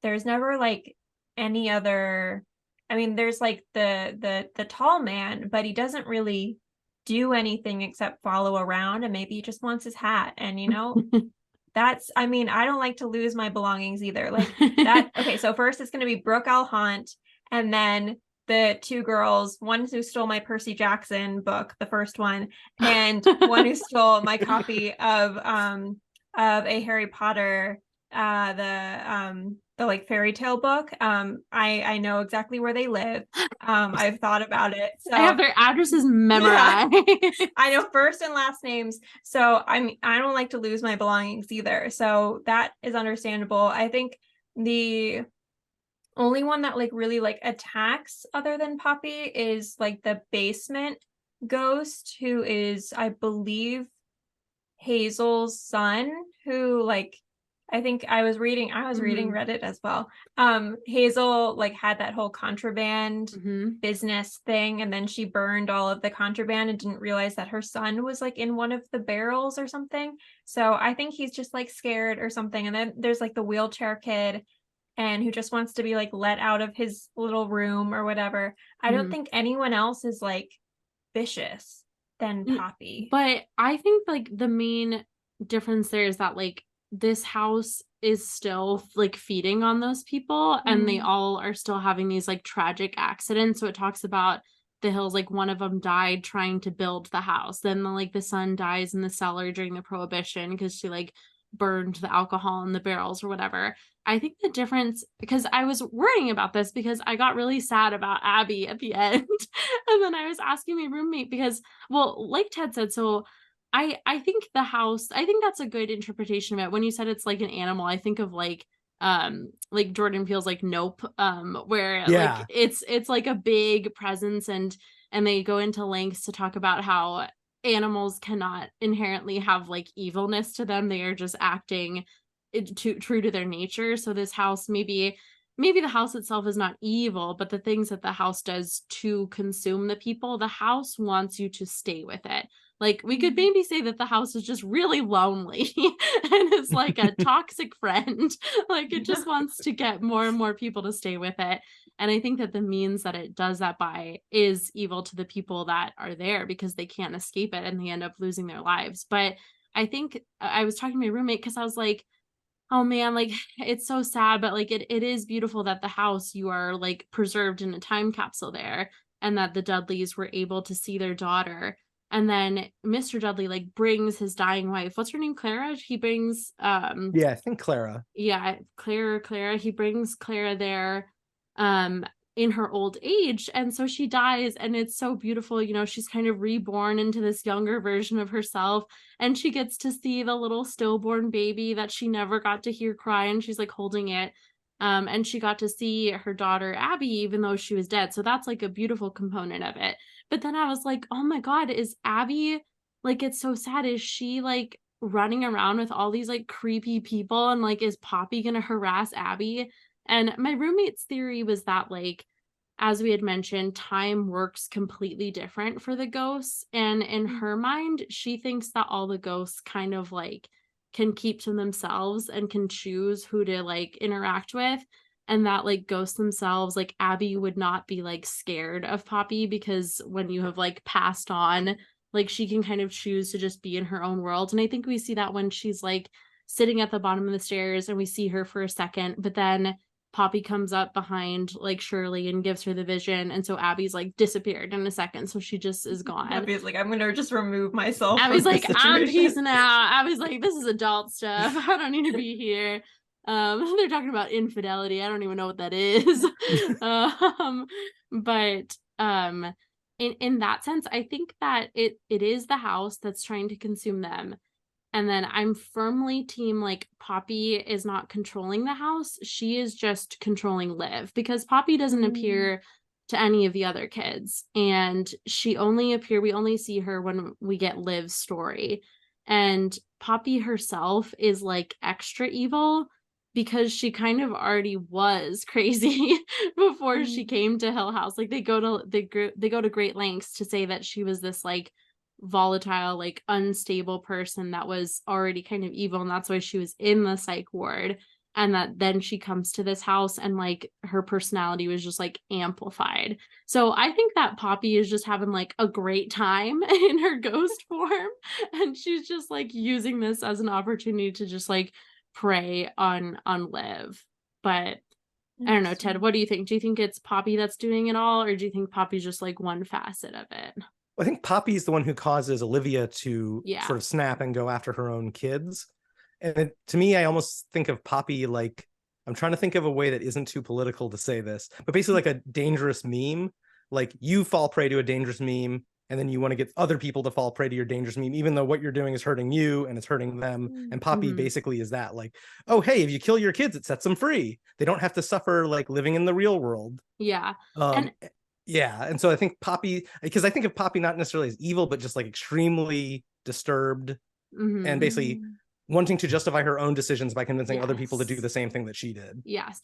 S1: there's never like any other. I mean, there's like the tall man, but he doesn't really do anything except follow around, and maybe he just wants his hat. And that's, I mean, I don't like to lose my belongings either. Like that. Okay, so first it's going to be Brooke I'll haunt, and then the two girls, one who stole my Percy Jackson book, the first one, and one who stole my copy of a Harry Potter, the like fairy tale book. I know exactly where they live. I've thought about it. So
S2: I have their addresses memorized.
S1: Yeah. I know first and last names. So I don't like to lose my belongings either. So that is understandable. I think the only one that like really like attacks other than Poppy is like the basement ghost, who is, I believe, Hazel's son, who like I think I was reading Reddit as well. Hazel like had that whole contraband business thing, and then she burned all of the contraband and didn't realize that her son was like in one of the barrels or something. So I think he's just like scared or something. And then there's like the wheelchair kid, and who just wants to be like let out of his little room or whatever. I don't think anyone else is like vicious than Poppy.
S2: But I think like the main difference there is that like this house is still like feeding on those people, and they all are still having these like tragic accidents. So it talks about the Hills, like one of them died trying to build the house. Then the son dies in the cellar during the Prohibition because she like burned the alcohol in the barrels or whatever. I think the difference, because I was worrying about this because I got really sad about Abby at the end. And then I was asking my roommate because, well, like Ted said, so I think the house, I think that's a good interpretation of it. When you said it's like an animal, I think of like Jordan Peele's like Nope, where like it's like a big presence, and they go into lengths to talk about how animals cannot inherently have like evilness to them. They are just acting true to their nature. So this house, maybe the house itself is not evil, but the things that the house does to consume the people, the house wants you to stay with it. Like we could maybe say that the house is just really lonely and it's like a toxic friend. Like it just wants to get more and more people to stay with it. And I think that the means that it does that by is evil to the people that are there because they can't escape it and they end up losing their lives. But I think I was talking to my roommate because I was like, oh man, like it's so sad, but like it is beautiful that the house, you are like preserved in a time capsule there, and that the Dudleys were able to see their daughter. And then Mr. Dudley like brings his dying wife. What's her name? Clara? He brings
S3: I think Clara.
S2: Yeah, Clara. He brings Clara there in her old age. And so she dies, and it's so beautiful. She's kind of reborn into this younger version of herself, and she gets to see the little stillborn baby that she never got to hear cry, and she's like holding it. And she got to see her daughter Abby, even though she was dead. So that's like a beautiful component of it. But then I was like, oh my God, is Abby, like, it's so sad. Is she like running around with all these like creepy people, and like, is Poppy gonna harass Abby? And my roommate's theory was that, like, as we had mentioned, time works completely different for the ghosts. And in her mind, she thinks that all the ghosts kind of like can keep to themselves and can choose who to like interact with. And that like ghosts themselves, like Abby would not be like scared of Poppy, because when you have like passed on, like she can kind of choose to just be in her own world. And I think we see that when she's like sitting at the bottom of the stairs and we see her for a second, but then Poppy comes up behind like Shirley and gives her the vision, and so Abby's like disappeared in a second, so she just is gone.
S1: Abby's like, I'm gonna just remove myself.
S2: Abby's like, I'm peacing out. Abby's like, this is adult stuff. I don't need to be here. They're talking about infidelity. I don't even know what that is. But in that sense, I think that it is the house that's trying to consume them. And then I'm firmly team like Poppy is not controlling the house. She is just controlling Liv, because Poppy doesn't appear to any of the other kids. And we only see her when we get Liv's story. And Poppy herself is like extra evil because she kind of already was crazy before she came to Hill House. Like they go to great lengths to say that she was this like volatile, like unstable person that was already kind of evil, and that's why she was in the psych ward. And that then she comes to this house and like her personality was just like amplified. So I think that Poppy is just having like a great time in her ghost form, and she's just like using this as an opportunity to just like prey on Liv. But I don't know, Ted, what do you think? Do you think it's Poppy that's doing it all, or do you think Poppy's just like one facet of it?
S3: I think Poppy's the one who causes Olivia to sort of snap and go after her own kids. And to me, I almost think of Poppy like, I'm trying to think of a way that isn't too political to say this, but basically like a dangerous meme. Like you fall prey to a dangerous meme, and then you want to get other people to fall prey to your dangerous meme, even though what you're doing is hurting you and it's hurting them. And Poppy basically is that, like, oh, hey, if you kill your kids, it sets them free. They don't have to suffer like living in the real world.
S2: Yeah.
S3: And so I think Poppy, because I think of Poppy not necessarily as evil, but just like extremely disturbed and basically wanting to justify her own decisions by convincing other people to do the same thing that she did.
S2: Yes.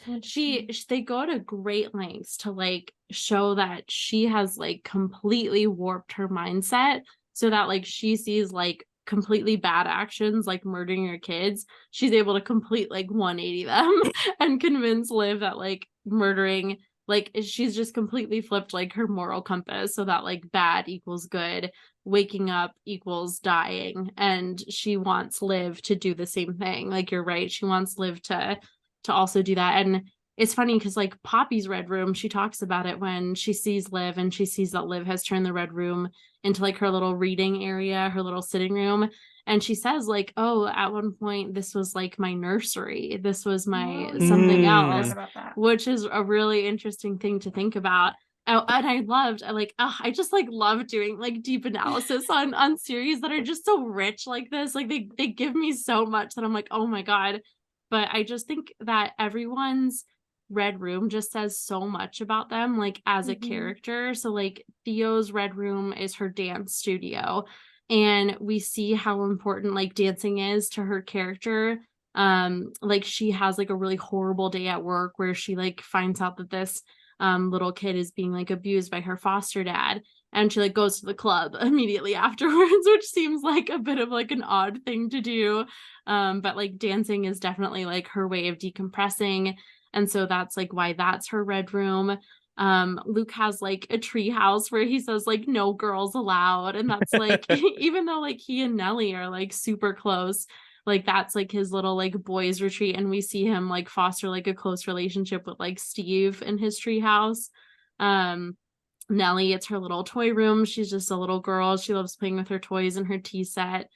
S2: They go to great lengths to like show that she has like completely warped her mindset, so that like she sees like completely bad actions like murdering her kids, she's able to complete like 180 them and convince Liv that like murdering, like she's just completely flipped like her moral compass, so that like bad equals good, waking up equals dying, and she wants Liv to do the same thing. Like you're right, she wants Liv to also do that. And it's funny because like Poppy's red room, she talks about it when she sees Liv, and she sees that Liv has turned the red room into like her little reading area, her little sitting room. And she says like, oh, at one point this was like my nursery, this was my something else, which is a really interesting thing to think about. Oh, and I loved, I just like love doing like deep analysis on series that are just so rich like this. Like they give me so much that I'm like, oh my God. But I just think that everyone's red room just says so much about them, like as a character. So like Theo's red room is her dance studio, and we see how important like dancing is to her character. Like she has like a really horrible day at work where she like finds out that this little kid is being like abused by her foster dad, and she like goes to the club immediately afterwards, which seems like a bit of like an odd thing to do, but like dancing is definitely like her way of decompressing, and so that's like why that's her red room. Luke has like a tree house where he says like no girls allowed, and that's like even though like he and Nellie are like super close, like that's like his little like boys retreat, and we see him like foster like a close relationship with like Steve in his tree house. Nellie, it's her little toy room. She's just a little girl, she loves playing with her toys and her tea set.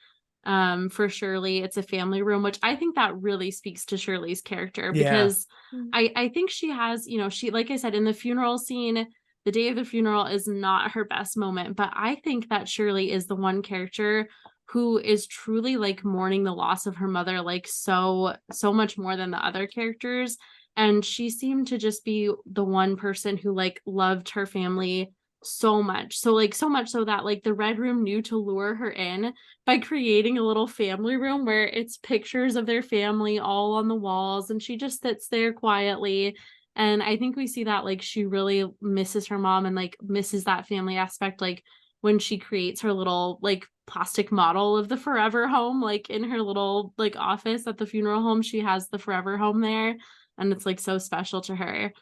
S2: For Shirley, it's a family room, which I think that really speaks to Shirley's character, because I think she has, you know, she, like I said, in the funeral scene, the day of the funeral is not her best moment, but I think that Shirley is the one character who is truly like mourning the loss of her mother, like so much more than the other characters. And she seemed to just be the one person who like loved her family so much. So like so much so that like the red room knew to lure her in by creating a little family room where it's pictures of their family all on the walls, and she just sits there quietly. And I think we see that like she really misses her mom and like misses that family aspect, like when she creates her little like plastic model of the forever home, like in her little like office at the funeral home, she has the forever home there, and it's like so special to her.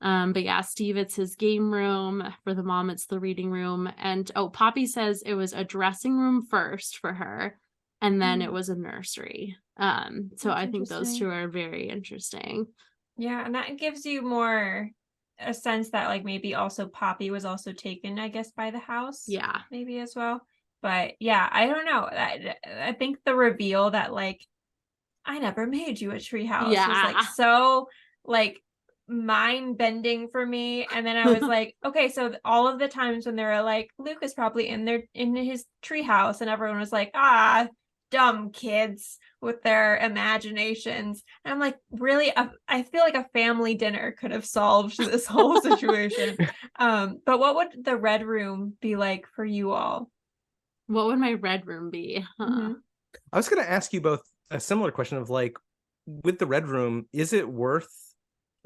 S2: But yeah, Steve, it's his game room. For the mom, it's the reading room. And Poppy says it was a dressing room first for her, and then it was a nursery. So I think those two are very interesting.
S1: Yeah, and that gives you more a sense that like maybe also Poppy was also taken, I guess, by the house.
S2: Yeah,
S1: maybe as well. But yeah, I don't know. I think the reveal that like I never made you a treehouse was like so like mind bending for me. And then I was like, okay, so all of the times when they were like, Luke is probably in his treehouse, and everyone was like, dumb kids with their imaginations. And I'm like, really? I feel like a family dinner could have solved this whole situation. But what would the red room be like for you all?
S2: What would my red room be?
S3: I was going to ask you both a similar question of like, with the red room, is it worth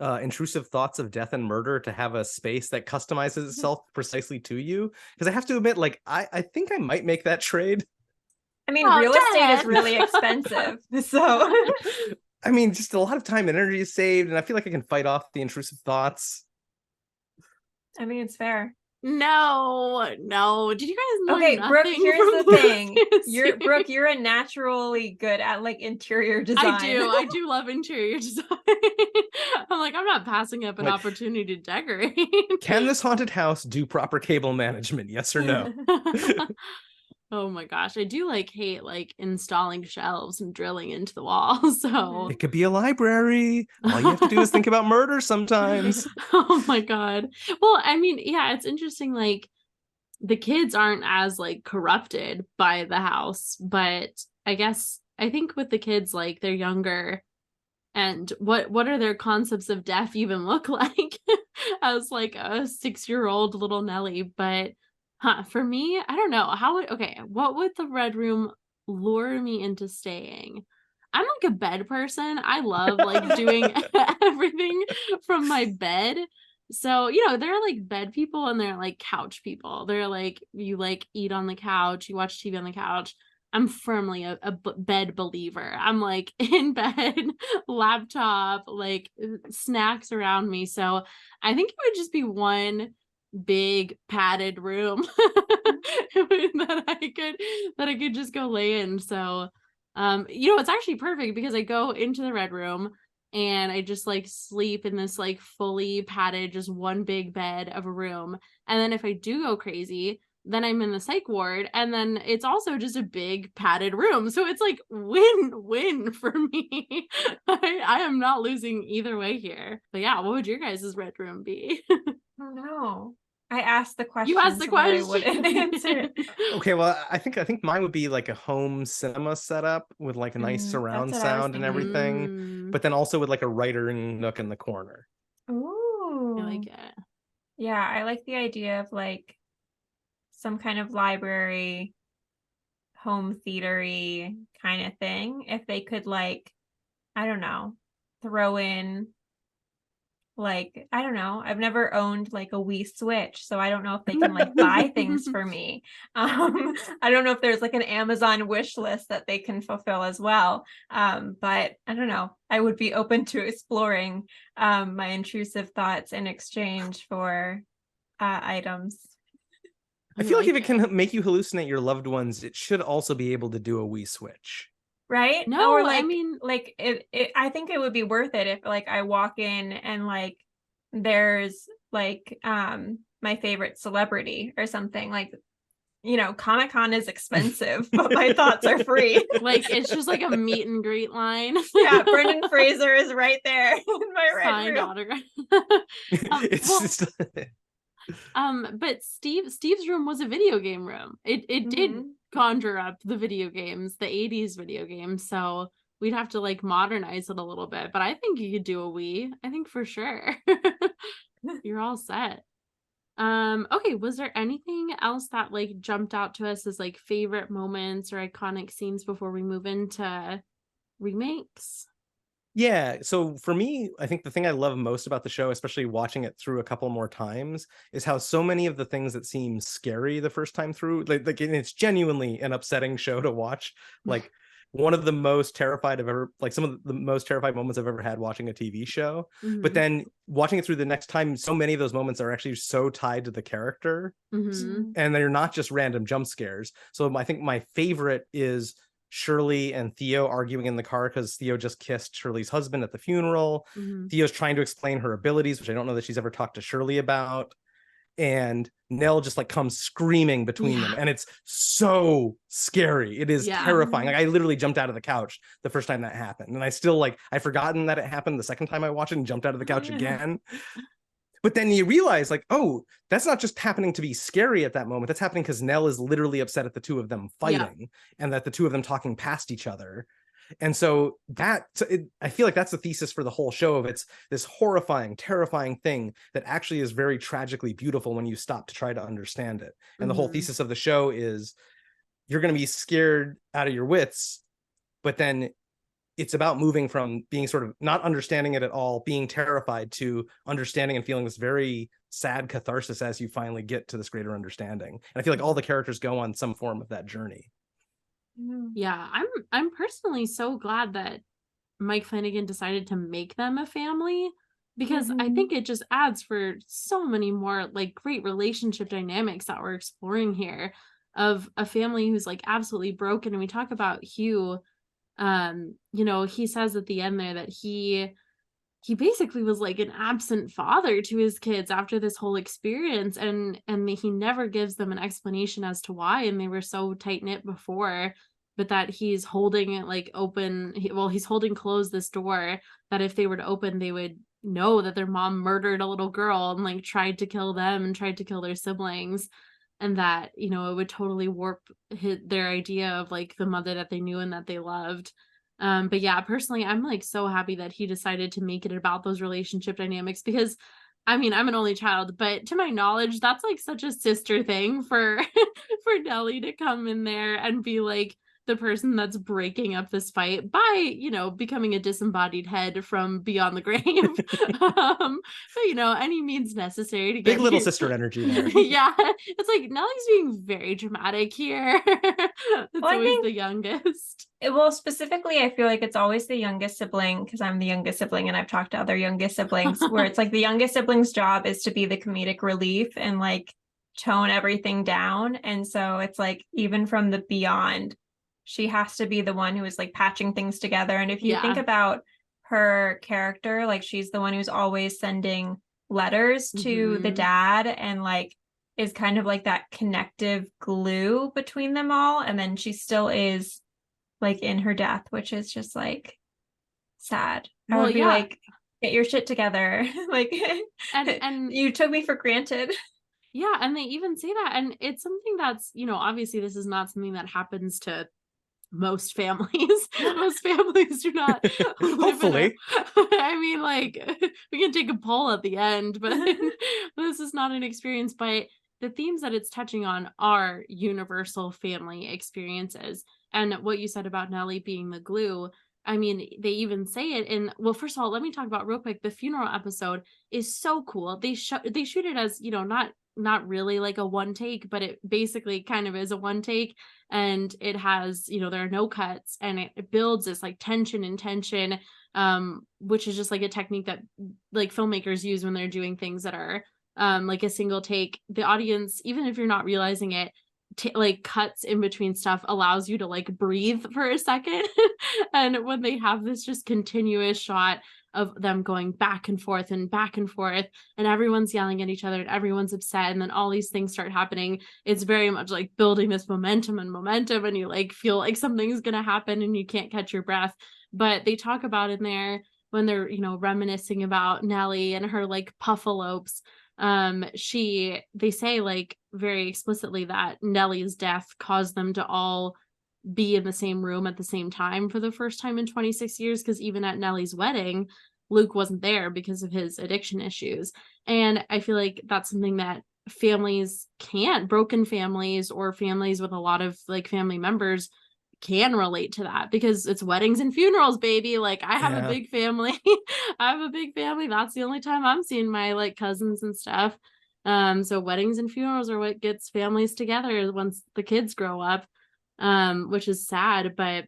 S3: intrusive thoughts of death and murder to have a space that customizes itself precisely to you. Because I have to admit, like, I think I might make that trade.
S1: I mean, real estate is really expensive. So
S3: I mean, just a lot of time and energy is saved, and I feel like I can fight off the intrusive thoughts.
S1: I mean, it's fair.
S2: No. Did you guys learn
S1: Okay,
S2: nothing
S1: Brooke, here's
S2: from
S1: the thing.
S2: this
S1: Brooke, you're a naturally good at like interior design.
S2: I do love interior design. I'm like, I'm not passing up an opportunity to decorate.
S3: Can this haunted house do proper cable management? Yes or no?
S2: Oh my gosh, I do hate installing shelves and drilling into the wall. So
S3: it could be a library. All you have to do is think about murder sometimes.
S2: Oh my god. Well, I mean, yeah, it's interesting. The kids aren't as corrupted by the house, but I think with the kids, they're younger, and what are their concepts of death even look like as a 6-year-old little Nelly. But for me, I don't know what would the Red Room lure me into staying? I'm a bed person. I love doing everything from my bed. So, there are bed people and there are couch people. They're you eat on the couch, you watch TV on the couch. I'm firmly a bed believer. I'm in bed, laptop, snacks around me. So I think it would just be one big padded room that I could just go lay in. So it's actually perfect because I go into the Red Room and I just sleep in this fully padded, just one big bed of a room. And then if I do go crazy, then I'm in the psych ward, and then it's also just a big padded room. So it's win-win for me. I am not losing either way here. But yeah, what would your guys' Red Room be?
S1: I don't know. I asked the question.
S2: You asked the question.
S1: I wouldn't answer.
S3: Okay, well, I think mine would be a home cinema setup with a nice surround sound and everything, but then also with a writing nook in the corner.
S1: Ooh,
S2: I like it.
S1: Yeah, I like the idea of some kind of library, home theatery kind of thing. If they could I don't know, throw in I don't know. I've never owned a Wii Switch, so I don't know if they can buy things for me. I don't know if there's an Amazon wish list that they can fulfill as well. But I don't know. I would be open to exploring my intrusive thoughts in exchange for items.
S3: I feel like if it can make you hallucinate your loved ones, it should also be able to do a Wii Switch.
S1: Right?
S2: No,
S1: or
S2: I mean,
S1: I think it would be worth it if I walk in and there's my favorite celebrity or something. Comic-Con is expensive, but my thoughts are free.
S2: It's just a meet and greet line.
S1: Yeah, Brendan Fraser is right there in my
S2: signed
S1: room.
S2: autograph.
S3: Just
S2: but Steve's room was a video game room. It did conjure up the video games, the 80s video games, so we'd have to modernize it a little bit, but I think you could do a Wii. I think for sure. You're all set. Okay, was there anything else that jumped out to us as favorite moments or iconic scenes before we move into remakes?
S3: Yeah, so for me, I think the thing I love most about the show, especially watching it through a couple more times, is how so many of the things that seem scary the first time through, and it's genuinely an upsetting show to watch. One of the most terrified I've ever, some of the most terrified moments I've ever had watching a TV show. But then watching it through the next time, so many of those moments are actually so tied to the character, and they're not just random jump scares. So I think my favorite is Shirley and Theo arguing in the car because Theo just kissed Shirley's husband at the funeral. Theo's trying to explain her abilities, which I don't know that she's ever talked to Shirley about. And Nell just comes screaming between them, and it's so scary. It is terrifying. I literally jumped out of the couch the first time that happened, and I still I've forgotten that it happened the second time I watched it and jumped out of the couch again. But then you realize oh, that's not just happening to be scary at that moment. That's happening because Nell is literally upset at the two of them fighting and that the two of them talking past each other. And so I feel like that's the thesis for the whole show of it's this horrifying, terrifying thing that actually is very tragically beautiful when you stop to try to understand it. And the whole thesis of the show is you're going to be scared out of your wits, but then it's about moving from being sort of not understanding it at all, being terrified, to understanding and feeling this very sad catharsis as you finally get to this greater understanding. And I feel like all the characters go on some form of that journey.
S2: Yeah, I'm personally so glad that Mike Flanagan decided to make them a family, because I think it just adds for so many more like great relationship dynamics that we're exploring here, of a family who's like absolutely broken. And we talk about Hugh, you know, he says at the end there that he basically was like an absent father to his kids after this whole experience, and he never gives them an explanation as to why, and they were so tight-knit before, but that he's holding it like open, he's holding closed this door that if they were to open, they would know that their mom murdered a little girl and like tried to kill them and tried to kill their siblings, and that, you know, it would totally warp their idea of like the mother that they knew and that they loved. But yeah, personally, I'm like so happy that he decided to make it about those relationship dynamics, because I mean, I'm an only child, but to my knowledge, that's like such a sister thing for for Nellie to come in there and be like the person that's breaking up this fight by, you know, becoming a disembodied head from beyond the grave. But you know, any means necessary to get
S3: big little sister energy there.
S2: Yeah, it's like Nellie's being very dramatic here. It's always the youngest.
S1: Well, specifically, I feel like it's always the youngest sibling, because I'm the youngest sibling and I've talked to other youngest siblings, where it's like the youngest sibling's job is to be the comedic relief and like tone everything down. And so it's like, even from the beyond, she has to be the one who is like patching things together. And if you think about her character, like she's the one who's always sending letters to the dad and like is kind of like that connective glue between them all. And then she still is like in her death, which is just like sad. I would be like, get your shit together. Like, and you took me for granted.
S2: Yeah, and they even say that, and it's something that's, you know, obviously this is not something that happens to most families. Most families do not.
S3: Hopefully.
S2: I mean, like, we can take a poll at the end, but this is not an experience. But the themes that it's touching on are universal family experiences. And what you said about Nellie being the glue, I mean, they even say it in, well, first of all, let me talk about real quick. The funeral episode is so cool. They shoot it as, you know, not really like a one take, but it basically kind of is a one take. And it has, you know, there are no cuts, and it builds this like tension, which is just like a technique that like filmmakers use when they're doing things that are like a single take. The audience, even if you're not realizing it, like cuts in between stuff allows you to like breathe for a second. And when they have this just continuous shot of them going back and forth and everyone's yelling at each other and everyone's upset, and then all these things start happening, it's very much like building this momentum, and you like feel like something's gonna happen and you can't catch your breath. But they talk about in there, when they're, you know, reminiscing about Nellie and her like puffalopes, they say like very explicitly that Nellie's death caused them to all be in the same room at the same time for the first time in 26 years, because even at Nellie's wedding, Luke wasn't there because of his addiction issues. And I feel like that's something that families can't, broken families or families with a lot of like family members can relate to that, because it's weddings and funerals, baby. Like I have a big family. I have a big family. That's the only time I'm seeing my like cousins and stuff. So weddings and funerals are what gets families together once the kids grow up, which is sad. But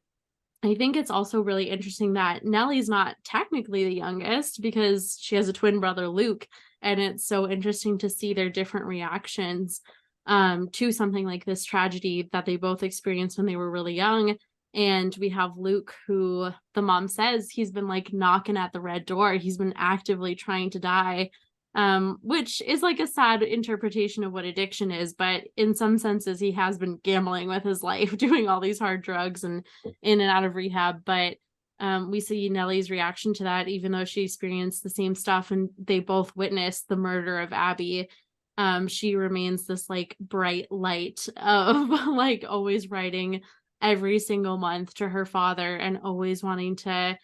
S2: I think it's also really interesting that Nellie's not technically the youngest, because she has a twin brother, Luke, and it's so interesting to see their different reactions to something like this tragedy that they both experienced when they were really young. And we have Luke, who the mom says he's been like knocking at the red door. He's been actively trying to die, which is like a sad interpretation of what addiction is. But in some senses, he has been gambling with his life, doing all these hard drugs and in and out of rehab. But we see Nellie's reaction to that, even though she experienced the same stuff and they both witnessed the murder of Abby. She remains this like bright light of like always writing every single month to her father and always wanting to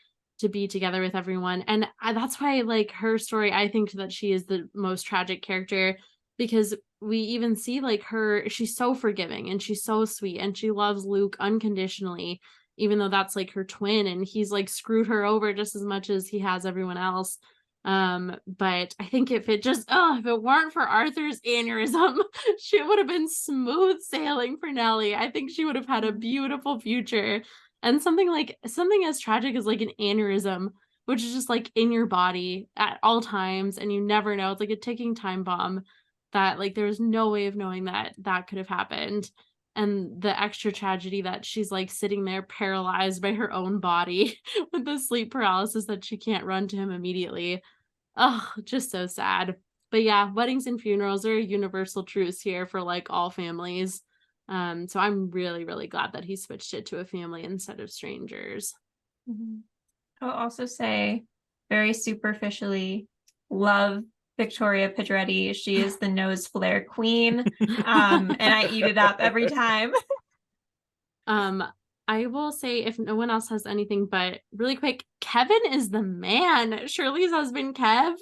S2: be together with everyone. And that's why like her story, I think that she is the most tragic character, because we even see like she's so forgiving and she's so sweet and she loves Luke unconditionally. even though that's like her twin, and he's like screwed her over just as much as he has everyone else. But I think if it weren't for Arthur's aneurysm, she would have been smooth sailing for Nellie. I think she would have had a beautiful future. And something as tragic as like an aneurysm, which is just like in your body at all times, and you never know. It's like a ticking time bomb that like there's no way of knowing that could have happened. And the extra tragedy that she's like sitting there paralyzed by her own body with the sleep paralysis that she can't run to him immediately. Oh, just so sad. But yeah, weddings and funerals are a universal truce here for like all families. So I'm really, really glad that he switched it to a family instead of strangers.
S1: I'll also say, very superficially, love Victoria Pedretti. She is the nose flare queen. And I eat it up every time.
S2: I will say, if no one else has anything, but really quick, Kevin is the man. Shirley's husband, Kev.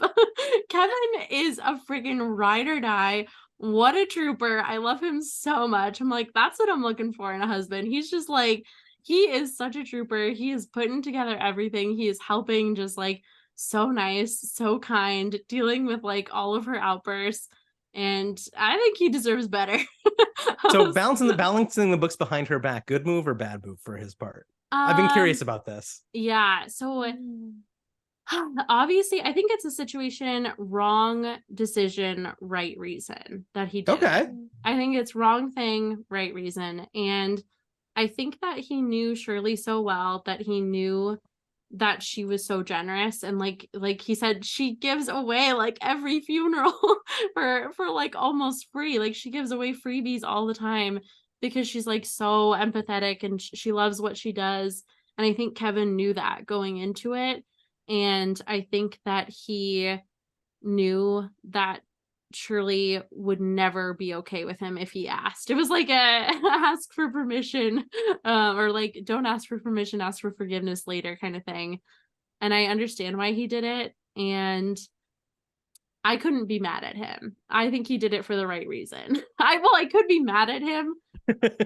S2: Kevin is a freaking ride or die. What a trooper. I love him so much. I'm like, that's what I'm looking for in a husband. He's just like, he is such a trooper. He is putting together everything. He is helping, just like so nice, so kind, dealing with like all of her outbursts. And I think he deserves better.
S3: So balancing the books behind her back, good move or bad move for his part? I've been curious about this.
S2: Yeah. So obviously, I think it's a situation, wrong decision, right reason that he did.
S3: Okay.
S2: I think it's wrong thing, right reason. And I think that he knew Shirley so well, that he knew that she was so generous, and like he said, she gives away like every funeral for like almost free. Like she gives away freebies all the time because she's like so empathetic and she loves what she does. And I think Kevin knew that going into it, and I think that he knew that Shirley would never be okay with him if he asked. It was like a ask for permission, or like don't ask for permission, ask for forgiveness later kind of thing. And I understand why he did it, and I couldn't be mad at him. I think he did it for the right reason. I could be mad at him,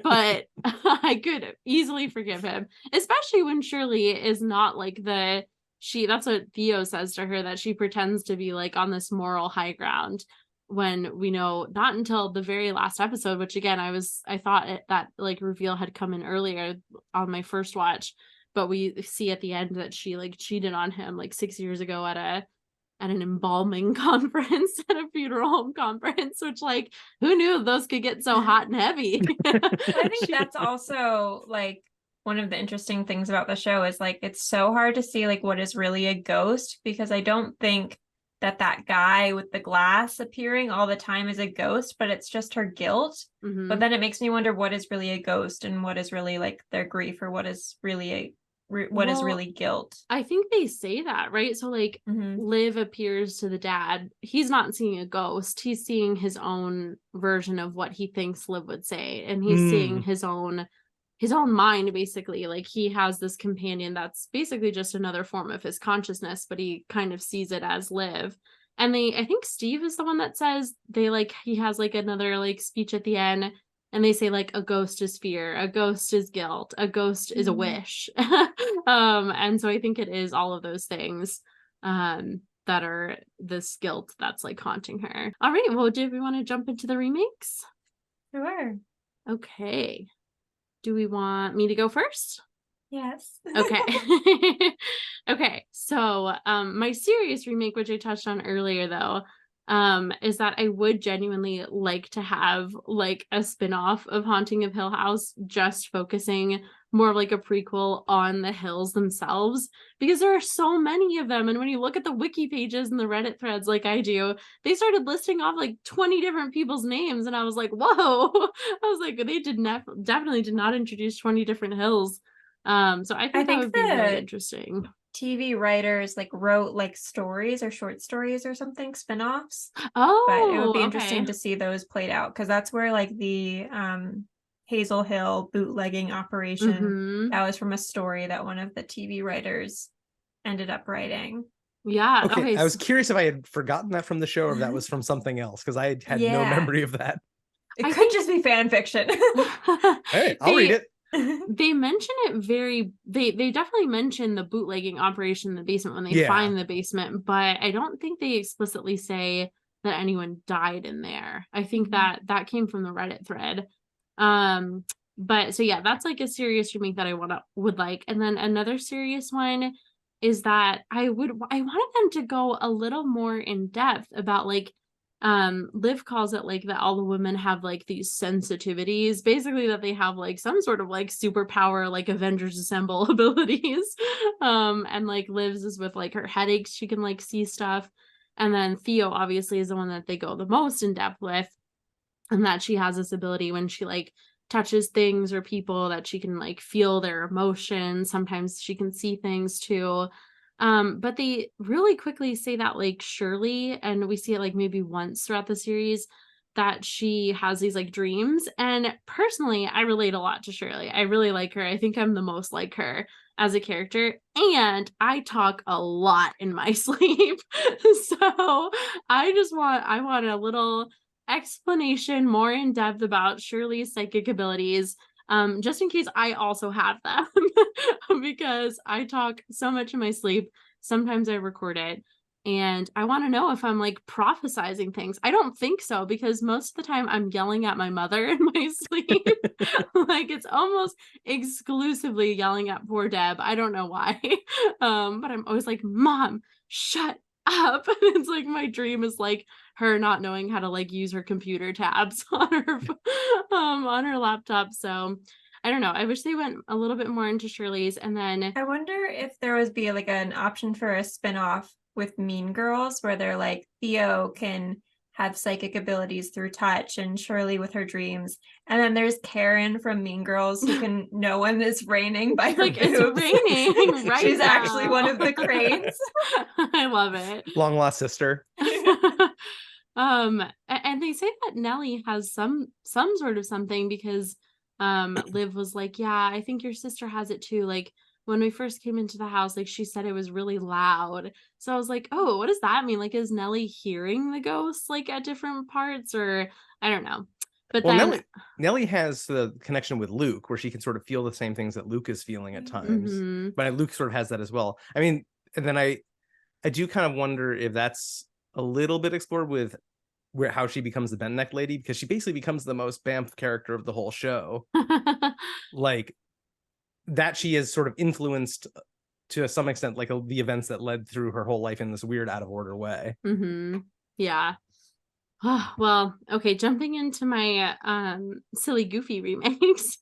S2: but I could easily forgive him, especially when Shirley is not like that's what Theo says to her, that she pretends to be like on this moral high ground, when we know not until the very last episode, which again, I thought that like reveal had come in earlier on my first watch, but we see at the end that she like cheated on him like 6 years ago at an embalming conference, at a funeral home conference, which like, who knew those could get so hot and heavy?
S1: I think that's also like one of the interesting things about the show is like, it's so hard to see like what is really a ghost, because I don't think that guy with the glass appearing all the time is a ghost, but it's just her guilt. But then it makes me wonder what is really a ghost and what is really like their grief, or what is really is really guilt.
S2: I think they say that, right? So like Liv appears to the dad. He's not seeing a ghost. He's seeing his own version of what he thinks Liv would say. And he's seeing his own mind, basically. Like he has this companion that's basically just another form of his consciousness, but he kind of sees it as Liv. And I think Steve is the one that says he has like another like speech at the end, and they say like a ghost is fear, a ghost is guilt, a ghost is a wish. And so I think it is all of those things that are this guilt that's like haunting her. All right, well, do we want to jump into the remakes?
S1: Sure.
S2: Okay. Do we want me to go first?
S1: Yes.
S2: Okay. Okay. So my serious remake, which I touched on earlier though, is that I would genuinely like to have like a spin-off of Haunting of Hill House, just focusing more of like a prequel on the Hills themselves, because there are so many of them. And when you look at the wiki pages and the Reddit threads like I do, they started listing off like 20 different people's names, and I was like, whoa. I was like, they definitely did not introduce 20 different hills. So I think that would be really interesting.
S1: TV writers like wrote like stories or short stories or something, spin-offs.
S2: Oh,
S1: but it would be interesting to see those played out, because that's where like the Hazel Hill bootlegging operation, that was from a story that one of the TV writers ended up writing.
S2: Yeah.
S3: Okay. I was curious if I had forgotten that from the show or if that was from something else, because I had no memory of that.
S1: It could just be fan fiction.
S3: All right, I'll read it.
S2: they mention it they definitely mention the bootlegging operation in the basement when they find the basement, but I don't think they explicitly say that anyone died in there. I think that came from the Reddit thread. But so yeah, that's like a serious remake that I would like. And then another serious one is that I wanted them to go a little more in depth about like Liv calls it like that all the women have like these sensitivities, basically that they have like some sort of like superpower, like Avengers Assemble abilities. And like Liv's is with like her headaches, she can like see stuff. And then Theo obviously is the one that they go the most in depth with, and that she has this ability when she like touches things or people that she can like feel their emotions. Sometimes she can see things too. But they really quickly say that like Shirley, and we see it like maybe once throughout the series, that she has these like dreams. And personally, I relate a lot to Shirley. I really like her. I think I'm the most like her as a character. And I talk a lot in my sleep. So I want a little explanation more in depth about Shirley's psychic abilities. Just in case I also have them, because I talk so much in my sleep. Sometimes I record it, and I want to know if I'm like prophesizing things. I don't think so, because most of the time I'm yelling at my mother in my sleep. Like it's almost exclusively yelling at poor Deb. I don't know why. But I'm always like, Mom, shut up. It's like my dream is like her not knowing how to like use her computer tabs on her laptop. So I don't know. I wish they went a little bit more into Shirley's. And then
S1: I wonder if there would be like an option for a spinoff with Mean Girls, where they're like Theo can have psychic abilities through touch and Shirley with her dreams. And then there's Karen from Mean Girls who can know when it's raining by her
S2: like
S1: boobs.
S2: It's raining right
S1: She's
S2: now.
S1: actually one of the cranes.
S2: I love it.
S3: Long lost sister.
S2: And they say that Nellie has some sort of something, because Liv was like, yeah, I think your sister has it too. Like when we first came into the house, like she said it was really loud. So I was like, oh, what does that mean? Like, is Nellie hearing the ghosts like at different parts, or I don't know. But
S3: well,
S2: then
S3: Nellie has the connection with Luke, where she can sort of feel the same things that Luke is feeling at times. But Luke sort of has that as well. I mean, and then I do kind of wonder if that's a little bit explored with how she becomes the bent neck lady, because she basically becomes the most Bamf character of the whole show. Like that she is sort of influenced to some extent, like the events that led through her whole life in this weird out of order way.
S2: Yeah. Oh, well, okay, jumping into my silly goofy remakes.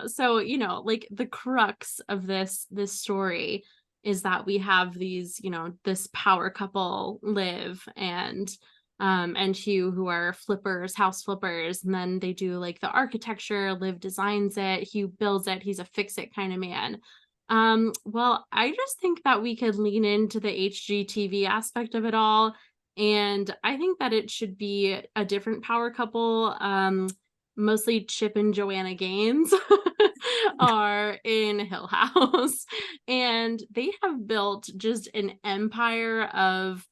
S2: So you know, like the crux of this story is that we have these, you know, this power couple, Liv and Hugh, who are flippers, house flippers, and then they do like the architecture. Liv designs it, Hugh builds it. He's a fix-it kind of man. Well, I just think that we could lean into the HGTV aspect of it all, and I think that it should be a different power couple. Mostly Chip and Joanna Gaines are in Hill House, and they have built just an empire of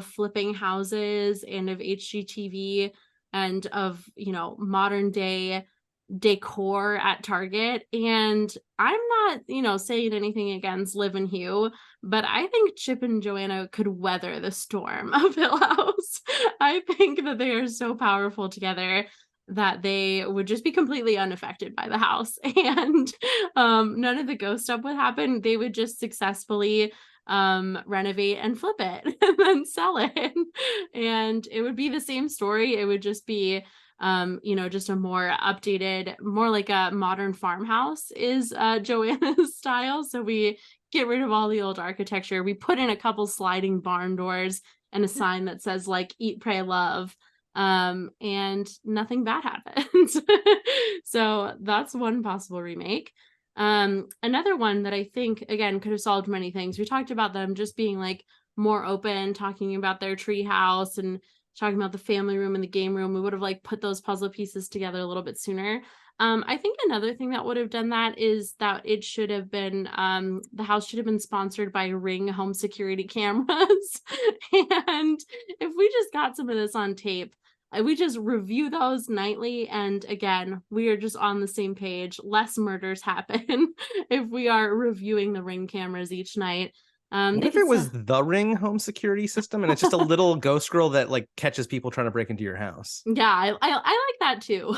S2: flipping houses and of HGTV and of, you know, modern day decor at Target. And I'm not, you know, saying anything against Liv and Hugh, but I think Chip and Joanna could weather the storm of Hill House. I think that they are so powerful together that they would just be completely unaffected by the house, and none of the ghost stuff would happen. They would just successfully renovate and flip it and then sell it, and it would be the same story. It would just be you know, just a more updated, more like a modern farmhouse is Joanna's style. So we get rid of all the old architecture. We put in a couple sliding barn doors and a sign that says like eat, pray, love, and nothing bad happens. So that's one possible remake. Another one that I think again could have solved many things. We talked about them just being like more open, talking about their tree house and talking about the family room and the game room. We would have like put those puzzle pieces together a little bit sooner. I think another thing that would have done that is that it should have been the house should have been sponsored by Ring home security cameras. And if we just got some of this on tape, we just review those nightly. And again, we are just on the same page. Less murders happen if we are reviewing the Ring cameras each night.
S3: What if it was the Ring home security system and it's just a little ghost girl that like catches people trying to break into your house?
S2: Yeah, I like that too.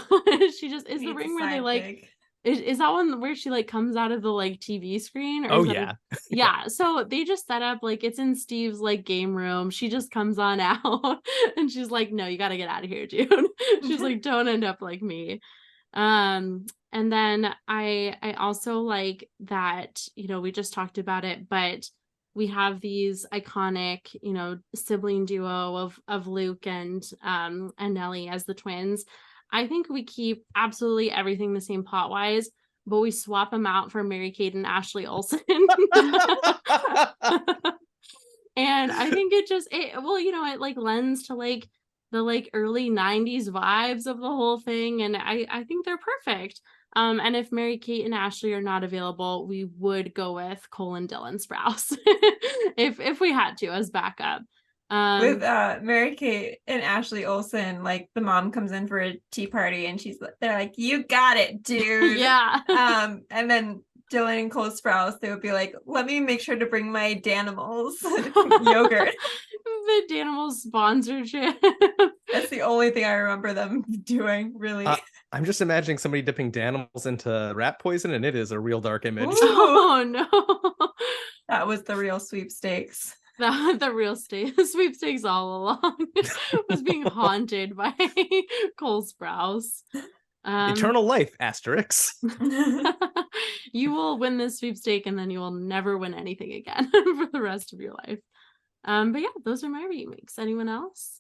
S2: She just is the Ring where they like is that one where she like comes out of the like TV screen? Or
S3: yeah.
S2: Yeah. So they just set up like it's in Steve's like game room. She just comes on out and she's like, no, you got to get out of here, dude. She's like, don't end up like me. And then I also like that, you know, we just talked about it, but we have these iconic, you know, sibling duo of Luke and Nellie as the twins. I think we keep absolutely everything the same plot wise, but we swap them out for Mary-Kate and Ashley Olsen. And I think well, you know, it like lends to like the like early 90s vibes of the whole thing. And I think they're perfect. And if Mary-Kate and Ashley are not available, we would go with Cole and Dylan Sprouse if we had to as backup.
S1: With Mary-Kate and Ashley Olsen, like the mom comes in for a tea party and they're like, you got it, dude.
S2: Yeah.
S1: And then Dylan and Cole Sprouse, they would be like, let me make sure to bring my Danimals yogurt.
S2: The Danimals sponsorship.
S1: That's the only thing I remember them doing, really.
S3: I'm just imagining somebody dipping Danimals into rat poison, and it is a real dark image.
S2: Ooh. Oh no.
S1: That was the real sweepstakes.
S2: The real sweepstakes all along was being haunted by Cole Sprouse.
S3: Eternal life, asterix.
S2: You will win this sweepstake and then you will never win anything again for the rest of your life. But yeah, those are my remakes. Anyone else?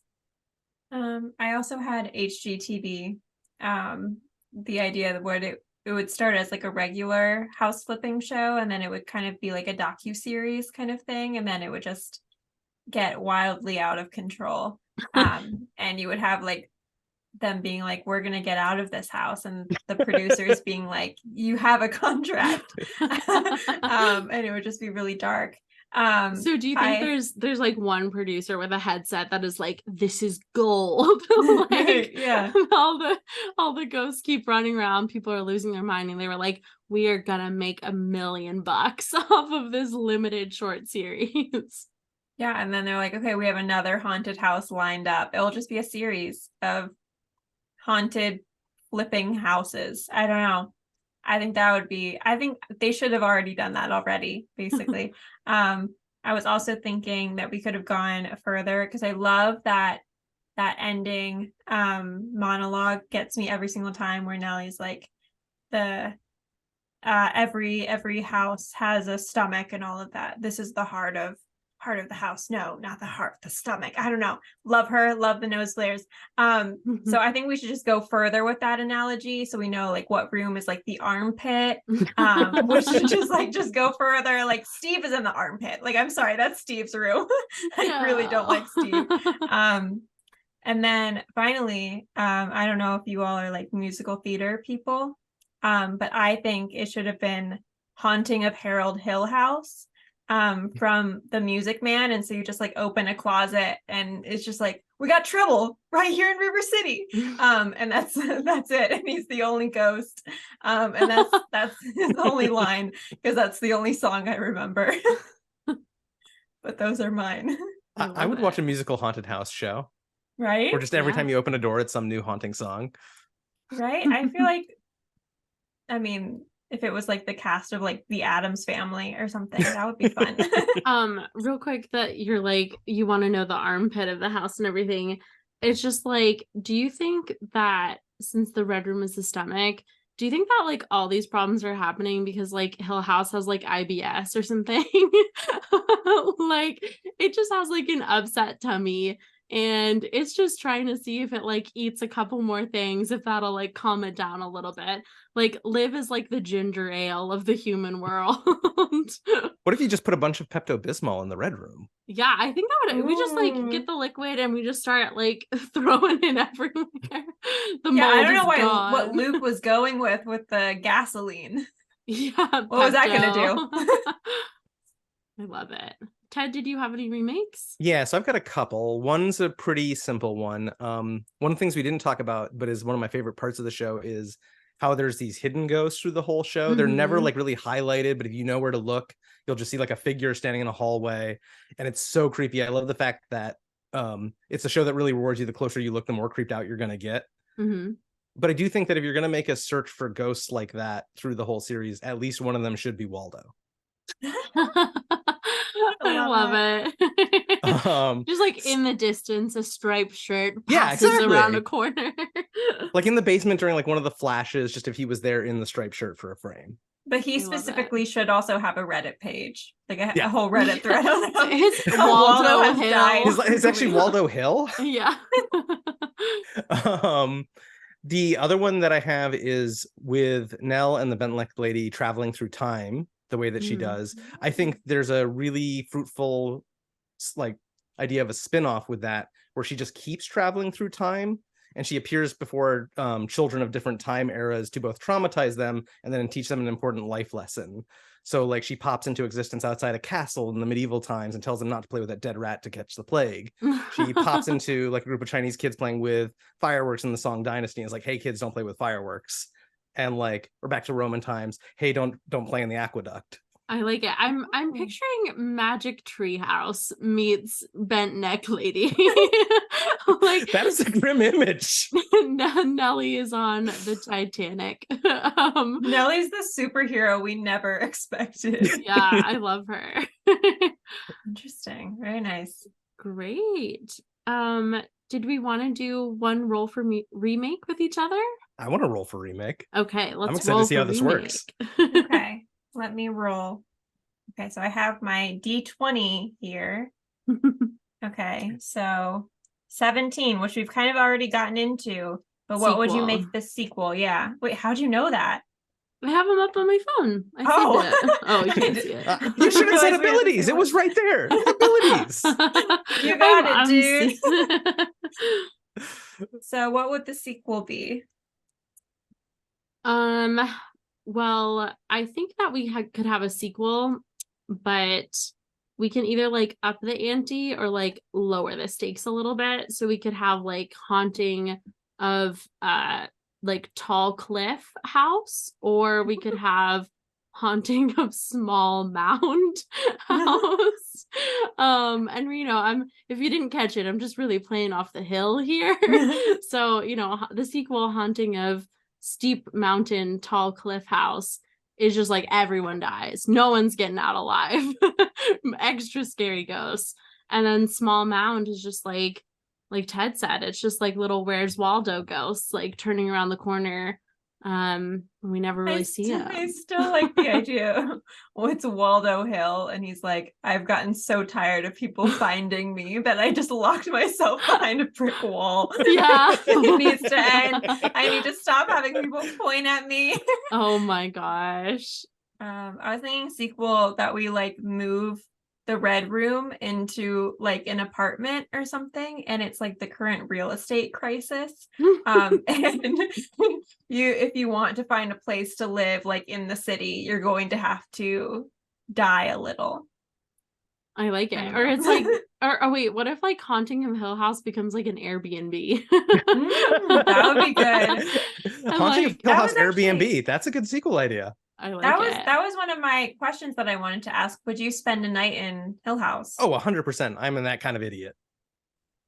S1: I also had HGTV. The idea that it would start as like a regular house flipping show, and then it would kind of be like a docu-series kind of thing, and then it would just get wildly out of control. And you would have like them being like, we're gonna get out of this house, and the producers being like, you have a contract. And it would just be really dark.
S2: So do you think there's like one producer with a headset that is like, this is gold? Like,
S1: yeah,
S2: all the ghosts keep running around, people are losing their mind, and they were like, we are gonna make $1 million off of this limited short series.
S1: Yeah, and then they're like, okay, we have another haunted house lined up. It'll just be a series of haunted flipping houses. I don't know. I think they should have already done that already, basically. I was also thinking that we could have gone further, because I love that ending monologue gets me every single time, where Nellie's like, every house has a stomach and all of that. This is the heart of the house. No, not the heart, the stomach. I don't know. Love her, love the nose flares. So I think we should just go further with that analogy, so we know like what room is like the armpit. We should just go further. Like Steve is in the armpit. Like, I'm sorry, that's Steve's room. I really don't like Steve. And then finally, I don't know if you all are like musical theater people, but I think it should have been Haunting of Harold Hill House. From The Music Man. And so you just like open a closet and it's just like, we got trouble right here in River City. And that's it. And he's the only ghost. And that's his only line, because that's the only song I remember. But those are mine.
S3: I would watch a musical haunted house show.
S1: Right?
S3: Or just every time you open a door, it's some new haunting song.
S1: Right? I feel like, I mean, if it was like the cast of like the Addams Family or something, that would be fun.
S2: Real quick, that you're like, you want to know the armpit of the house and everything. It's just like, do you think that since the red room is the stomach, do you think that like all these problems are happening because like Hill House has like IBS or something? Like it just has like an upset tummy, and it's just trying to see if it like eats a couple more things, if that'll like calm it down a little bit. Like Liv is like the ginger ale of the human world.
S3: What if you just put a bunch of Pepto-Bismol in the red room?
S2: Yeah, I think that would, we just like get the liquid and we just start like throwing it everywhere. The mold
S1: I don't know
S2: what
S1: Luke was going with the gasoline.
S2: Yeah.
S1: What was that gonna do?
S2: I love it. Ted, did you have any remakes?
S3: Yeah, so I've got a couple. One's a pretty simple one. One of the things we didn't talk about, but is one of my favorite parts of the show, is how there's these hidden ghosts through the whole show. Mm-hmm. They're never like really highlighted, but if you know where to look, you'll just see like a figure standing in a hallway, and it's so creepy. I love the fact that it's a show that really rewards you. The closer you look, the more creeped out you're gonna get.
S2: Mm-hmm.
S3: But I do think that if you're gonna make a search for ghosts like that through the whole series, at least one of them should be Waldo.
S2: I love it. Just like in the distance, a striped shirt passes around a corner.
S3: Like in the basement during like one of the flashes, just if he was there in the striped shirt for a frame.
S1: But he specifically should also have a Reddit page, like a whole Reddit thread on
S2: his Waldo Hill.
S3: It's actually Waldo Hill.
S2: Yeah.
S3: The other one that I have is with Nell and the Bentleck lady traveling through time the way that she does. I think there's a really fruitful like idea of a spin-off with that, where she just keeps traveling through time and she appears before children of different time eras to both traumatize them and then teach them an important life lesson. So like she pops into existence outside a castle in the medieval times and tells them not to play with that dead rat to catch the plague. She pops into like a group of Chinese kids playing with fireworks in the Song Dynasty and is like, hey kids, don't play with fireworks. And like we're back to Roman times, hey, don't play in the aqueduct.
S2: I like it. I'm picturing Magic Treehouse meets Bent Neck Lady.
S3: Like that is a grim image.
S2: Nellie is on the Titanic.
S1: Nellie's the superhero we never expected.
S2: Yeah, I love her.
S1: Interesting. Very nice.
S2: Great. Did we want to do one roll for remake with each other?
S3: I want to roll for remake.
S2: Okay, let's.
S3: I'm excited to see how this works.
S1: Okay. Let me roll. Okay, so I have my D20 here. Okay, so 17, which we've kind of already gotten into. But what would you make the sequel? Yeah. Wait, how'd you know that?
S2: I have them up on my phone. I saved it. Oh, you can't see it.
S3: You should have said abilities. It was right there. Abilities.
S1: You got it, dude. So what would the sequel be?
S2: Well, I think that we could have a sequel, but we can either like up the ante or like lower the stakes a little bit. So we could have like Haunting of like Tall Cliff House, or we could have Haunting of Small Mound House. And you know, if you didn't catch it, I'm just really playing off the hill here. So, you know, the sequel, Haunting of Steep Mountain Tall Cliff House, is just like everyone dies, no one's getting out alive. Extra scary ghosts. And then Small Mound is just like Ted said, it's just like little Where's Waldo ghosts like turning around the corner. We never really see him.
S1: I still like the idea. Well, it's Waldo Hill, and he's like, I've gotten so tired of people finding me that I just locked myself behind a brick wall.
S2: Yeah.
S1: It needs to end. I need to stop having people point at me.
S2: Oh my gosh.
S1: I was thinking sequel that we like move the Red Room into like an apartment or something, and it's like the current real estate crisis. And if you want to find a place to live like in the city, you're going to have to die a little.
S2: I like it. Or it's like, or wait, what if like Haunting of Hill House becomes like an Airbnb?
S1: That would be good.
S3: Haunting of Hill House Airbnb. That's a good sequel idea.
S2: I like
S1: that was one of my questions that I wanted to ask. Would you spend a night in Hill House?
S3: Oh, 100%. I'm that kind of idiot.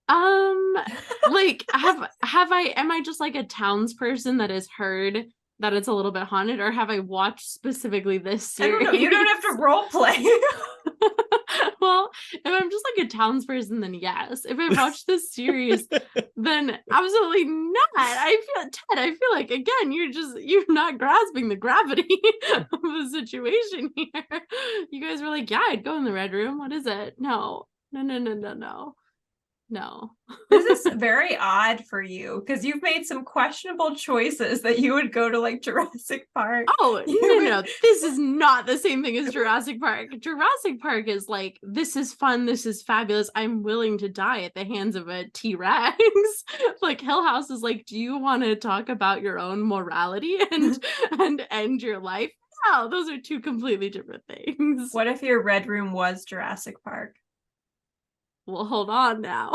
S2: Like am I just like a townsperson that has heard that it's a little bit haunted, or have I watched specifically this series?
S1: I don't know. You don't have to role play.
S2: Well, if I'm just like a townsperson, then yes. If I watched this series, then absolutely not. I feel like again, you're not grasping the gravity of the situation here. You guys were like, yeah, I'd go in the Red Room. What is it? No.
S1: This is very odd for you because you've made some questionable choices that you would go to like Jurassic Park.
S2: Oh, no. This is not the same thing as Jurassic Park. Jurassic Park is like, this is fun. This is fabulous. I'm willing to die at the hands of a T-Rex. Like Hill House is like, do you want to talk about your own morality and end your life? Wow, those are two completely different things.
S1: What if your red room was Jurassic Park?
S2: Well, hold on now.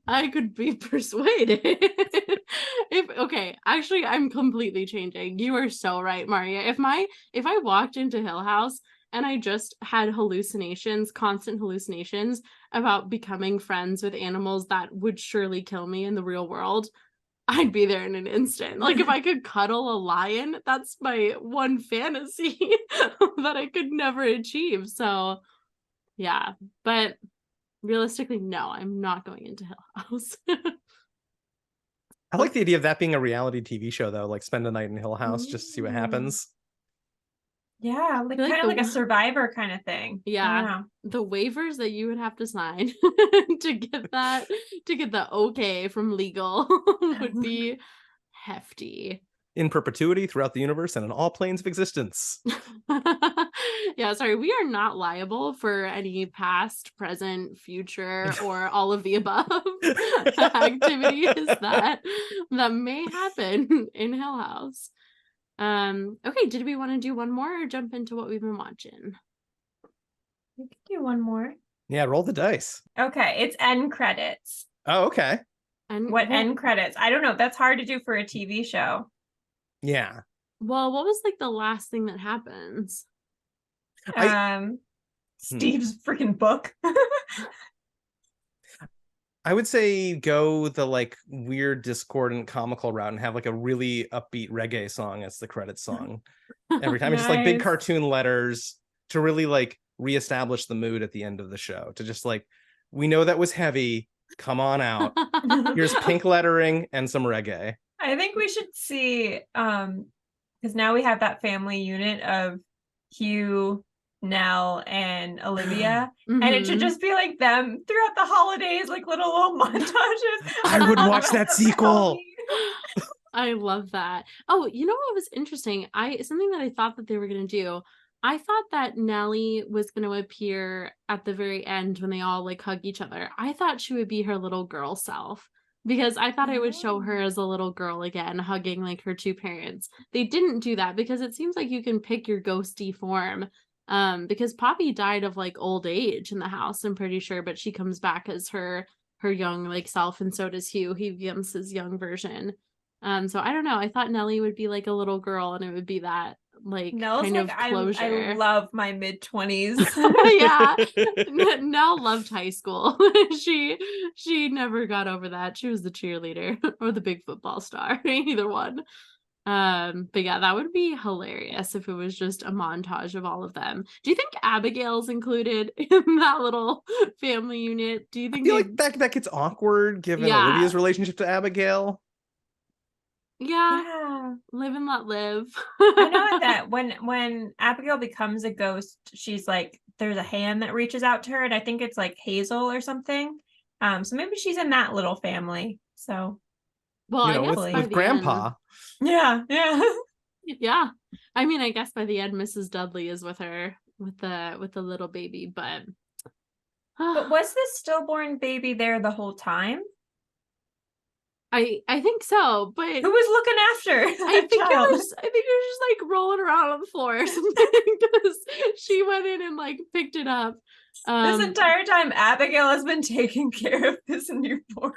S2: I could be persuaded. Actually, I'm completely changing. You are so right, Marriya. If I walked into Hill House and I just had constant hallucinations about becoming friends with animals that would surely kill me in the real world, I'd be there in an instant. Like if I could cuddle a lion, that's my one fantasy that I could never achieve. So yeah, but realistically, no, I'm not going into Hill House.
S3: I like the idea of that being a reality TV show, though. Like spend a night in Hill House just to see what happens.
S1: Yeah, like kind of like a Survivor kind of thing.
S2: Yeah, the waivers that you would have to sign to get the okay from legal would be hefty.
S3: In perpetuity throughout the universe and in all planes of existence.
S2: Yeah, sorry, we are not liable for any past, present, future, or all of the above activities that may happen in Hill House. Okay, did we want to do one more or jump into what we've been watching?
S1: We could do one more.
S3: Yeah, roll the dice.
S1: Okay, it's end credits.
S3: Oh, okay.
S1: End credits? I don't know. That's hard to do for a TV show.
S3: Yeah.
S2: Well, what was like the last thing that happens?
S1: Steve's freaking book.
S3: I would say go the like weird, discordant, comical route and have like a really upbeat reggae song as the credits song every time. Nice. It's just like big cartoon letters to really like reestablish the mood at the end of the show. To just like, we know that was heavy. Come on out. Here's pink lettering and some reggae.
S1: I think we should see, because now we have that family unit of Hugh, Nell, and Olivia, and it should just be like them throughout the holidays, like little montages.
S3: I would watch that sequel.
S2: I love that. Oh, you know what was interesting? Something that I thought that they were gonna do. I thought that Nellie was gonna appear at the very end when they all like hug each other. I thought she would be her little girl self, because I thought it would show her as a little girl again, hugging like her two parents. They didn't do that because it seems like you can pick your ghosty form. Because Poppy died of like old age in the house, I'm pretty sure, but she comes back as her young like self, and so does Hugh. He becomes his young version. So I don't know. I thought Nellie would be like a little girl, and it would be that like
S1: Nell's
S2: kind
S1: like,
S2: of closure.
S1: I love my mid-20s.
S2: Yeah. Nell loved high school. She never got over that. She was the cheerleader or the big football star, either one. But yeah, that would be hilarious if it was just a montage of all of them. Do you think Abigail's included in that little family unit? Do you think
S3: I feel like that gets awkward given Olivia's relationship to Abigail?
S2: Yeah. Live and let live.
S1: I know that when Abigail becomes a ghost, she's like, there's a hand that reaches out to her, and I think it's like Hazel or something. So maybe she's in that little family. So,
S2: well, I guess
S3: with Grandpa.
S1: Yeah.
S2: Yeah. I mean, I guess by the end, Mrs. Dudley is with her with the little baby, but
S1: was this stillborn baby there the whole time?
S2: I think so, but
S1: who was looking after?
S2: I think it was just like rolling around on the floor or something, because she went in and like picked it up.
S1: This entire time Abigail has been taking care of this newborn.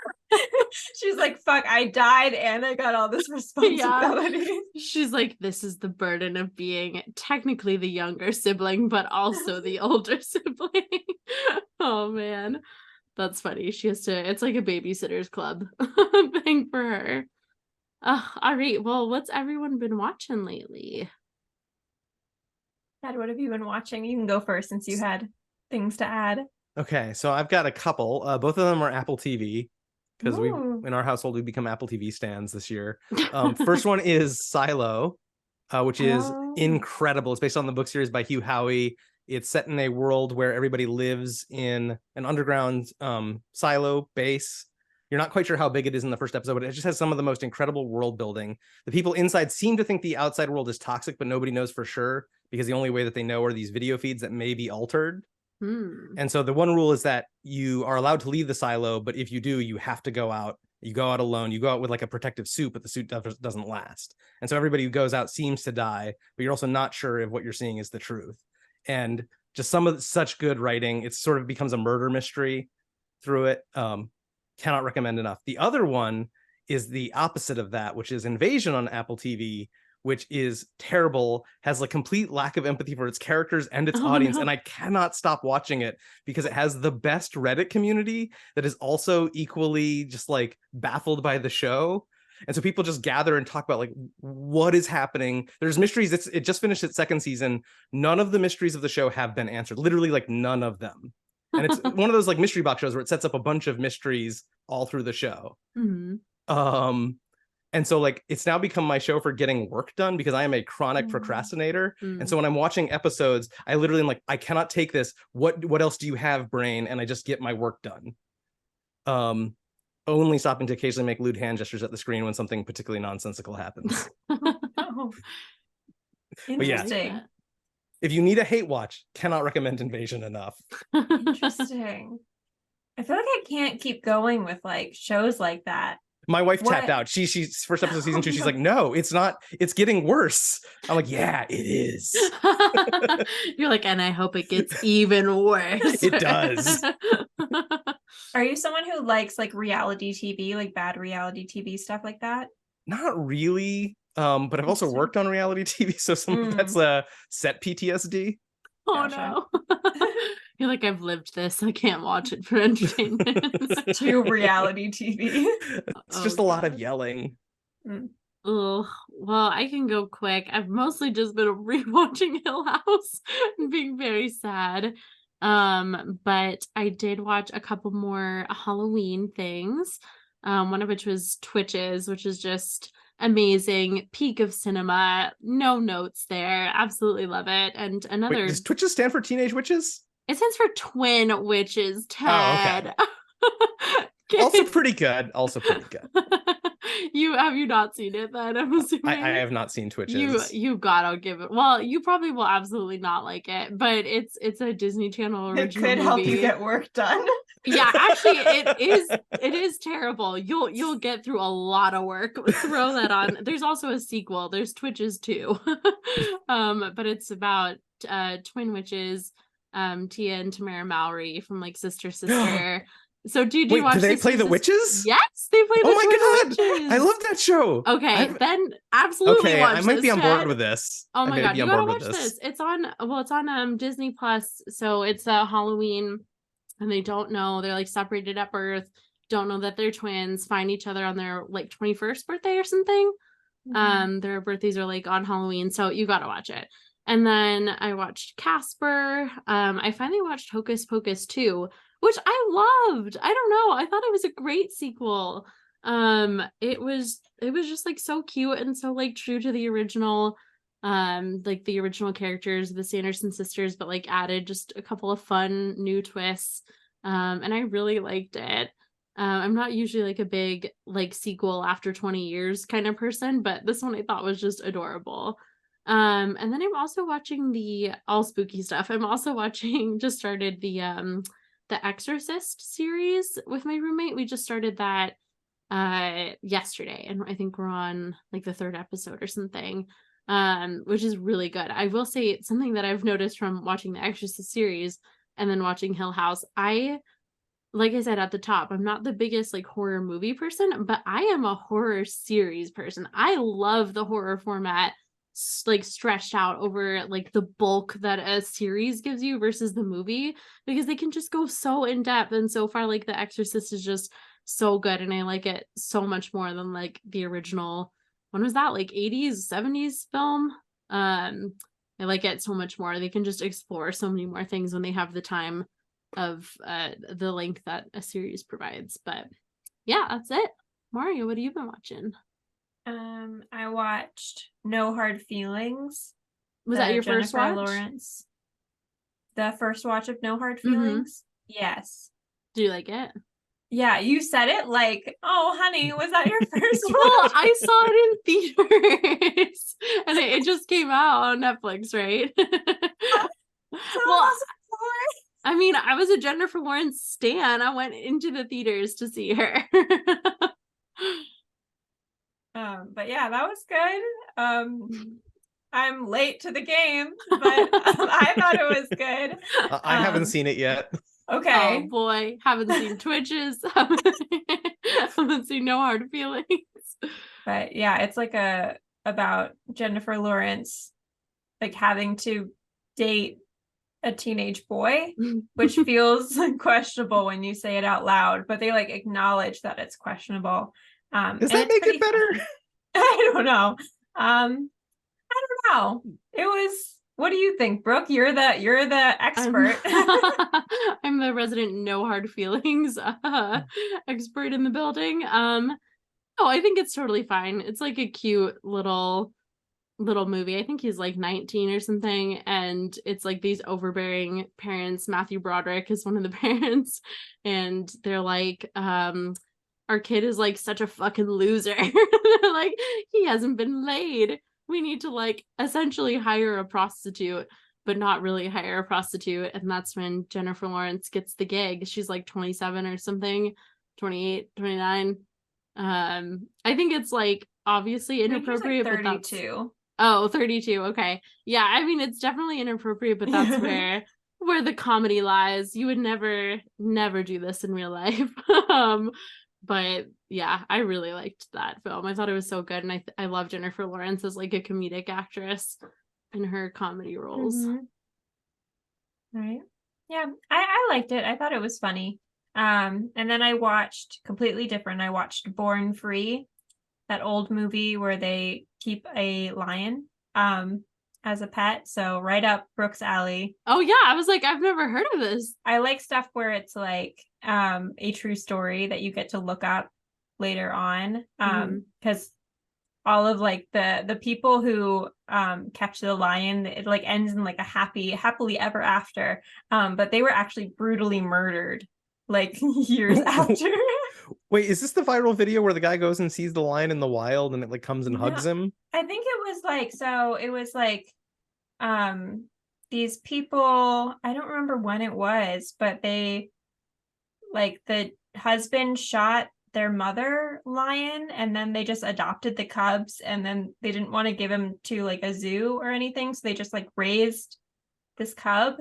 S1: She's like, fuck, I died and I got all this responsibility.
S2: Yeah. She's like, this is the burden of being technically the younger sibling, but also the older sibling. Oh man. That's funny. She has to, it's like a babysitter's club thing for her. All right. Well, what's everyone been watching lately?
S1: Dad, what have you been watching? You can go first since you had things to add.
S3: Okay, so I've got a couple. Both of them are Apple TV, because we in our household we become Apple TV stans this year. First one is Silo, which is incredible. It's based on the book series by Hugh Howey. It's set in a world where everybody lives in an underground silo base. You're not quite sure how big it is in the first episode, but it just has some of the most incredible world building. The people inside seem to think the outside world is toxic, but nobody knows for sure, because the only way that they know are these video feeds that may be altered. And so the one rule is that you are allowed to leave the silo, but if you do, you have to go out You go out alone, you go out with like a protective suit, but the suit doesn't last. And so everybody who goes out seems to die, but you're also not sure if what you're seeing is the truth. And just some of such good writing. It sort of becomes a murder mystery through it. Cannot recommend enough. The other one is the opposite of that, which is Invasion on Apple TV, which is terrible, has a complete lack of empathy for its characters and its audience. No. And I cannot stop watching it because it has the best Reddit community that is also equally just like baffled by the show. And so people just gather and talk about like what is happening. There's mysteries. It just finished its second season. None of the mysteries of the show have been answered. Literally like none of them. And it's one of those like mystery box shows where it sets up a bunch of mysteries all through the show. Mm-hmm. And so like it's now become my show for getting work done because I am a chronic procrastinator. And so when I'm watching episodes, I literally am like, I cannot take this. What else do you have, brain? And I just get my work done. Only stopping to occasionally make lewd hand gestures at the screen when something particularly nonsensical happens.
S1: Oh. Interesting.
S3: Yeah, if you need a hate watch, cannot recommend Invasion enough.
S1: Interesting. I feel like I can't keep going with like shows like that.
S3: My wife tapped out. She's first episode of season 2. She's like, no, it's not. It's getting worse. I'm like, yeah, it is.
S2: You're like, and I hope it gets even worse.
S3: It does.
S1: Are you someone who likes like reality TV, like bad reality TV stuff like that?
S3: Not really. But I've also worked on reality TV, so that's set PTSD.
S2: Oh no. You're like, I've lived this. I can't watch it for entertainment.
S1: To reality TV.
S3: It's just a lot of yelling.
S2: Oh, well, I can go quick. I've mostly just been rewatching Hill House and being very sad. But I did watch a couple more Halloween things. One of which was Twitches, which is just amazing, peak of cinema, no notes there, absolutely love it. And another—
S3: Wait, does Twitches stand for Teenage Witches?
S2: It stands for Twin Witches, Ted.
S3: Oh, okay. Also pretty good.
S2: Have you not seen it then? I'm assuming
S3: I have not seen Twitches.
S2: You gotta give it. Well, you probably will absolutely not like it, but it's a Disney Channel original.
S1: It could help you get work done.
S2: Yeah, actually, it is terrible. You'll get through a lot of work. Throw that on. There's also a sequel. There's Twitches too, but it's about twin witches, Tia and Tamara Mallory from like Sister. So do you watch?
S3: Do they play the witches?
S2: Yes, they play the
S3: Oh my
S2: witches.
S3: God, I love that show.
S2: Okay, then absolutely watch
S3: I might
S2: this,
S3: be on
S2: Ted.
S3: board with this.
S2: Oh my God, you gotta watch this. It's on Disney Plus. So it's Halloween, and they don't know, they're like separated at birth, don't know that they're twins, find each other on their like 21st birthday or something. Their birthdays are like on Halloween, so you gotta watch it. And then I watched Casper. I finally watched Hocus Pocus 2, which I loved. I don't know. I thought it was a great sequel. It was just like so cute and so like true to the original, like the original characters, the Sanderson sisters, but like added just a couple of fun new twists. And I really liked it. I'm not usually like a big like sequel after 20 years kind of person, but this one I thought was just adorable. And then I'm also watching the all spooky stuff. I'm also just started the Exorcist series with my roommate. We just started that yesterday, and I think we're on like the 3rd episode or something, which is really good. I will say it's something that I've noticed from watching the Exorcist series and then watching Hill House. Like I said at the top, I'm not the biggest like horror movie person, but I am a horror series person. I love the horror format like stretched out over like the bulk that a series gives you versus the movie, because they can just go so in depth. And so far, like The Exorcist is just so good, and I like it so much more than like the original. When was that, like 80s 70s film? I like it so much more. They can just explore so many more things when they have the time of the length that a series provides. But yeah, that's it. Marriya, what have you been watching?
S1: I watched No Hard Feelings.
S2: Was that your first watch?
S1: Lawrence. The first watch of No Hard Feelings? Yes.
S2: Do you like it?
S1: Yeah, you said it like, oh, honey, was that your first watch?
S2: Well, I saw it in theaters, and it just came out on Netflix, right? Well, I mean, I was a Jennifer Lawrence stan. I went into the theaters to see her.
S1: But yeah, that was good. I'm late to the game, but I thought it was good.
S3: I haven't seen it yet.
S1: Okay.
S2: Oh boy, haven't seen Twitches. Haven't seen No Hard Feelings.
S1: But yeah, it's like about Jennifer Lawrence like having to date a teenage boy, which feels questionable when you say it out loud, but they like acknowledge that it's questionable.
S3: Does that make it better?
S1: I don't know. I don't know. It was, what do you think, Brooke? You're the expert.
S2: I'm the resident No Hard Feelings expert in the building. Oh, I think it's totally fine. It's like a cute little movie. I think he's like 19 or something, and it's like these overbearing parents. Matthew Broderick is one of the parents, and they're like, our kid is like such a fucking loser. Like, he hasn't been laid. We need to like essentially hire a prostitute, but not really hire a prostitute. And that's when Jennifer Lawrence gets the gig. She's like 27 or something, 28, 29. I think it's like obviously inappropriate,
S1: like 32.
S2: But that's 32. Okay. Yeah, I mean, it's definitely inappropriate, but that's where the comedy lies. You would never do this in real life. But yeah, I really liked that film. I thought it was so good, and I love Jennifer Lawrence as like a comedic actress in her comedy roles.
S1: Mm-hmm. Right. Yeah, I liked it. I thought it was funny. And then I watched completely different. I watched Born Free, that old movie where they keep a lion as a pet. So right up Brooke's alley.
S2: Oh yeah, I was like, I've never heard of this.
S1: I like stuff where it's like a true story that you get to look up later on. Because all of like the people who catch the lion, it like ends in like a happily ever after. But they were actually brutally murdered like years after.
S3: Wait, is this the viral video where the guy goes and sees the lion in the wild and it like comes and hugs him?
S1: I think it was like, so it was like these people, I don't remember when it was, but they like the husband shot their mother lion, and then they just adopted the cubs, and then they didn't want to give him to like a zoo or anything, so they just like raised this cub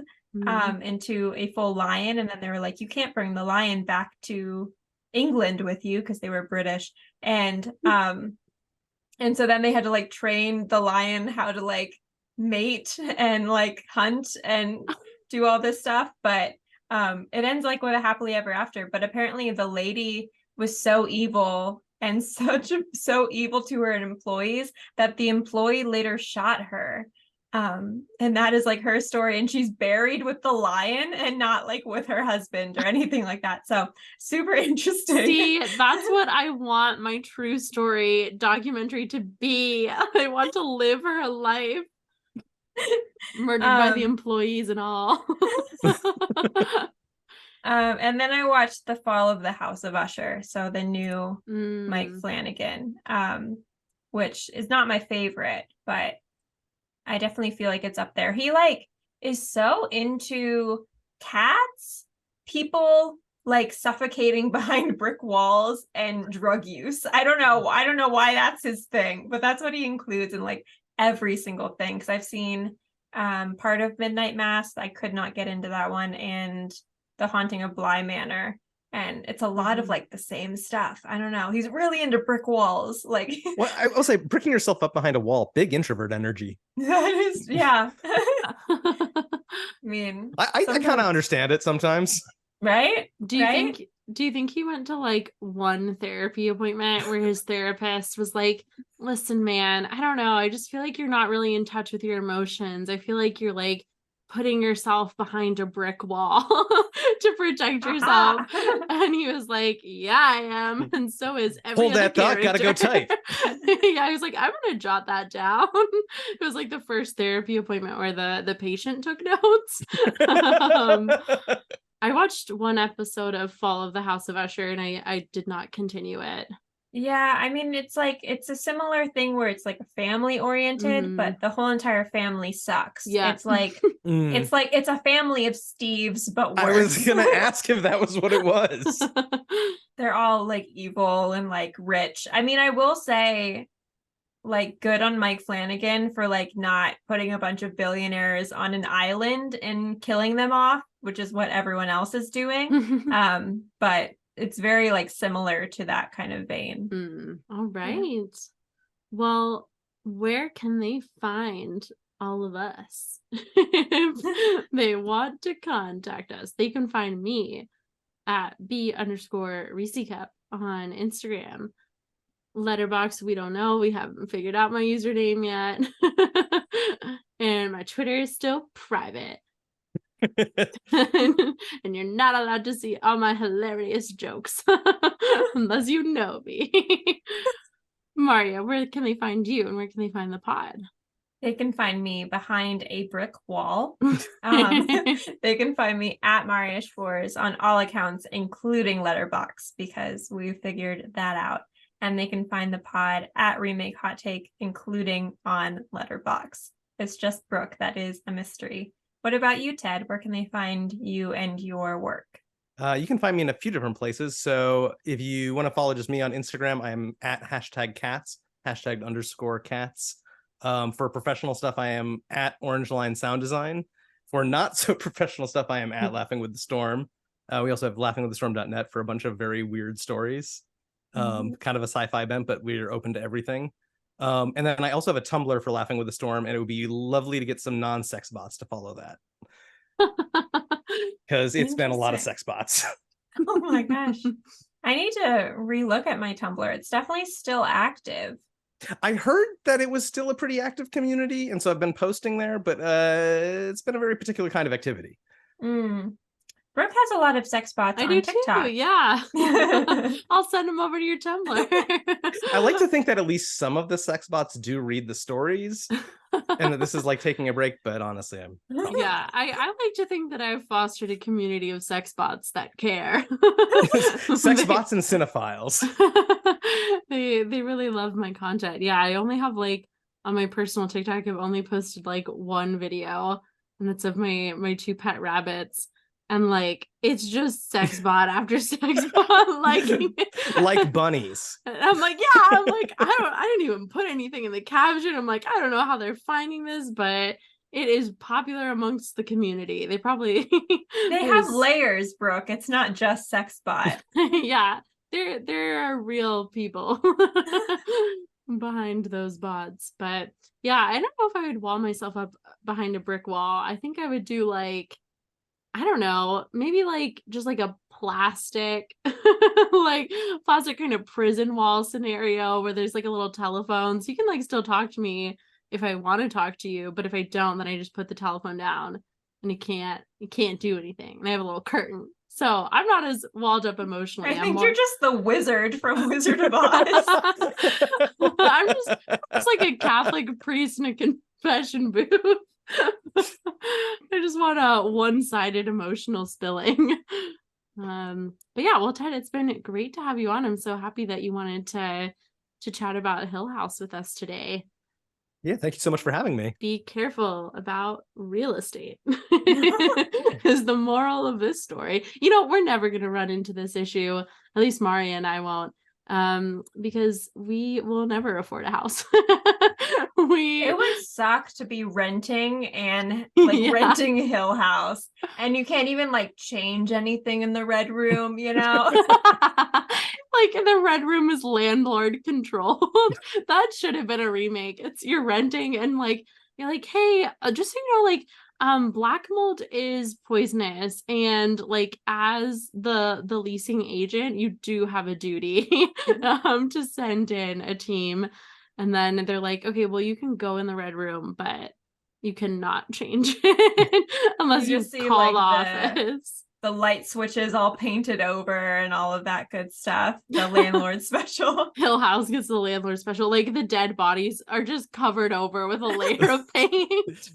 S1: into a full lion, and then they were like, you can't bring the lion back to England with you, because they were British, and so then they had to like train the lion how to like mate and like hunt and do all this stuff. But it ends like with a happily ever after. But apparently the lady was so evil and so evil to her employees that the employee later shot her. And that is like her story, and she's buried with the lion and not like with her husband or anything like that. So super interesting.
S2: See, that's what I want my true story documentary to be. I want to live her life murdered by the employees and all.
S1: And then I watched The Fall of the House of Usher, so the new Mike Flanagan, which is not my favorite, but I definitely feel like it's up there. He like is so into cats, people like suffocating behind brick walls, and drug use. I don't know why that's his thing, but that's what he includes in like every single thing. Because I've seen part of Midnight Mass. I could not get into that one, and The Haunting of Bly Manor. And it's a lot of like the same stuff. I don't know. He's really into brick walls. Like,
S3: well, I will say, bricking yourself up behind a wall, big introvert energy.
S1: That is, yeah. I mean,
S3: I kind of understand it sometimes.
S1: Right?
S2: Do you think he went to like one therapy appointment where his therapist was like, listen, man, I don't know. I just feel like you're not really in touch with your emotions. I feel like you're like putting yourself behind a brick wall to protect yourself. And he was like, yeah, I am. And so is every
S3: Hold that thought, gotta go type.
S2: Yeah, I was like, I'm gonna jot that down. It was like the first therapy appointment where the patient took notes. I watched one episode of Fall of the House of Usher, and I did not continue it.
S1: Yeah, I mean, it's like, it's a similar thing where it's like family oriented, but the whole entire family sucks.
S2: Yeah.
S1: It's like, it's a family of Steves, but worse.
S3: I was going to ask if that was what it was.
S1: they're all like evil and like rich. I mean, I will say, like, good on Mike Flanagan for like not putting a bunch of billionaires on an island and killing them off, which is what everyone else is doing. But it's very like similar to that kind of vein.
S2: All right. Well, where can they find all of us if they want to contact us? They can find me at B_ReeseCup on Instagram. Letterboxd, we don't know. We haven't figured out my username yet. And my Twitter is still private. And you're not allowed to see all my hilarious jokes unless you know me. Marriya, where can they find you and where can they find the pod?
S1: They can find me behind a brick wall. They can find me at Marriya Schwarz on all accounts, including Letterboxd, because we figured that out. And they can find the pod at Remake Hot Take, including on Letterboxd. It's just Brooke that is a mystery. What about you, Ted? Where can they find you and your work?
S3: You can find me in a few different places. So if you want to follow just me on Instagram, I am at #cats, #_cats. For professional stuff, I am at Orange Line Sound Design. For not so professional stuff, I am at Laughing with the Storm. We also have laughingwiththestorm.net for a bunch of very weird stories. Kind of a sci-fi bent, but we're open to everything. And then I also have a Tumblr for Laughing with the Storm, and it would be lovely to get some non-sex bots to follow that. Because it's been a lot of sex bots.
S1: Oh my gosh. I need to relook at my Tumblr. It's definitely still active.
S3: I heard that it was still a pretty active community, and so I've been posting there, but it's been a very particular kind of activity.
S1: Brooke has a lot of sex bots on TikTok.
S2: Too, yeah. I'll send them over to your Tumblr.
S3: I like to think that at least some of the sex bots do read the stories, and that this is like taking a break, but honestly, I
S2: like to think that I've fostered a community of sex bots that care.
S3: Sex bots and cinephiles.
S2: They really love my content. Yeah, I only have like on my personal TikTok, I've only posted like one video, and it's of my 2 pet rabbits. And like it's just sex bot after sex bot liking it.
S3: Like bunnies.
S2: And I'm like, I didn't even put anything in the caption. I'm like, I don't know how they're finding this, but it is popular amongst the community. They probably
S1: they have layers, Brooke. It's not just sex bot.
S2: Yeah, there are real people behind those bots. But yeah, I don't know if I would wall myself up behind a brick wall. I think I would do like, I don't know, maybe like just like a plastic like plastic kind of prison wall scenario where there's like a little telephone, so you can like still talk to me if I want to talk to you, but if I don't, then I just put the telephone down and you can't do anything. And I have a little curtain, so I'm not as walled up emotionally.
S1: I think you're just the wizard from Wizard of Oz.
S2: I'm just like a Catholic priest in a confession booth. I just want a one-sided emotional spilling. But yeah, well, Ted, it's been great to have you on. I'm so happy that you wanted to chat about Hill House with us today.
S3: Yeah, thank you so much for having me.
S2: Be careful about real estate is the moral of this story. You know, we're never going to run into this issue. At least Marriya and I won't. Because we will never afford a house.
S1: It would suck to be renting and like renting Hill House, and you can't even like change anything in the red room, you know.
S2: Like the red room is landlord controlled. That should have been a remake. It's you're renting and like you're like, hey, just so you know, like black mold is poisonous, and like as the leasing agent you do have a duty to send in a team. And then they're like, okay, well, you can go in the red room, but you cannot change it unless you call the office.
S1: The light switches all painted over and all of that good stuff. The landlord special.
S2: Hill House gets the landlord special. Like the dead bodies are just covered over with a layer of paint.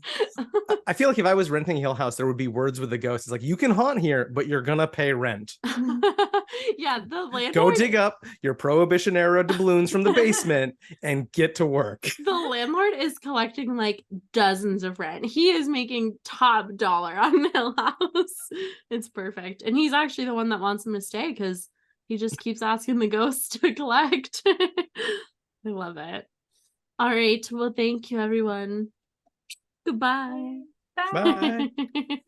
S3: I feel like if I was renting Hill House, there would be words with the ghosts. It's like, you can haunt here, but you're gonna pay rent.
S2: Yeah, the landlord.
S3: Go dig up your Prohibition era doubloons from the basement and get to work.
S2: The landlord is collecting like dozens of rent. He is making top dollar on Hill House. It's perfect. And he's actually the one that wants him to stay because He just keeps asking the ghosts to collect. I love it. All right. Well, thank you, everyone. Goodbye.
S1: Bye.
S3: Bye.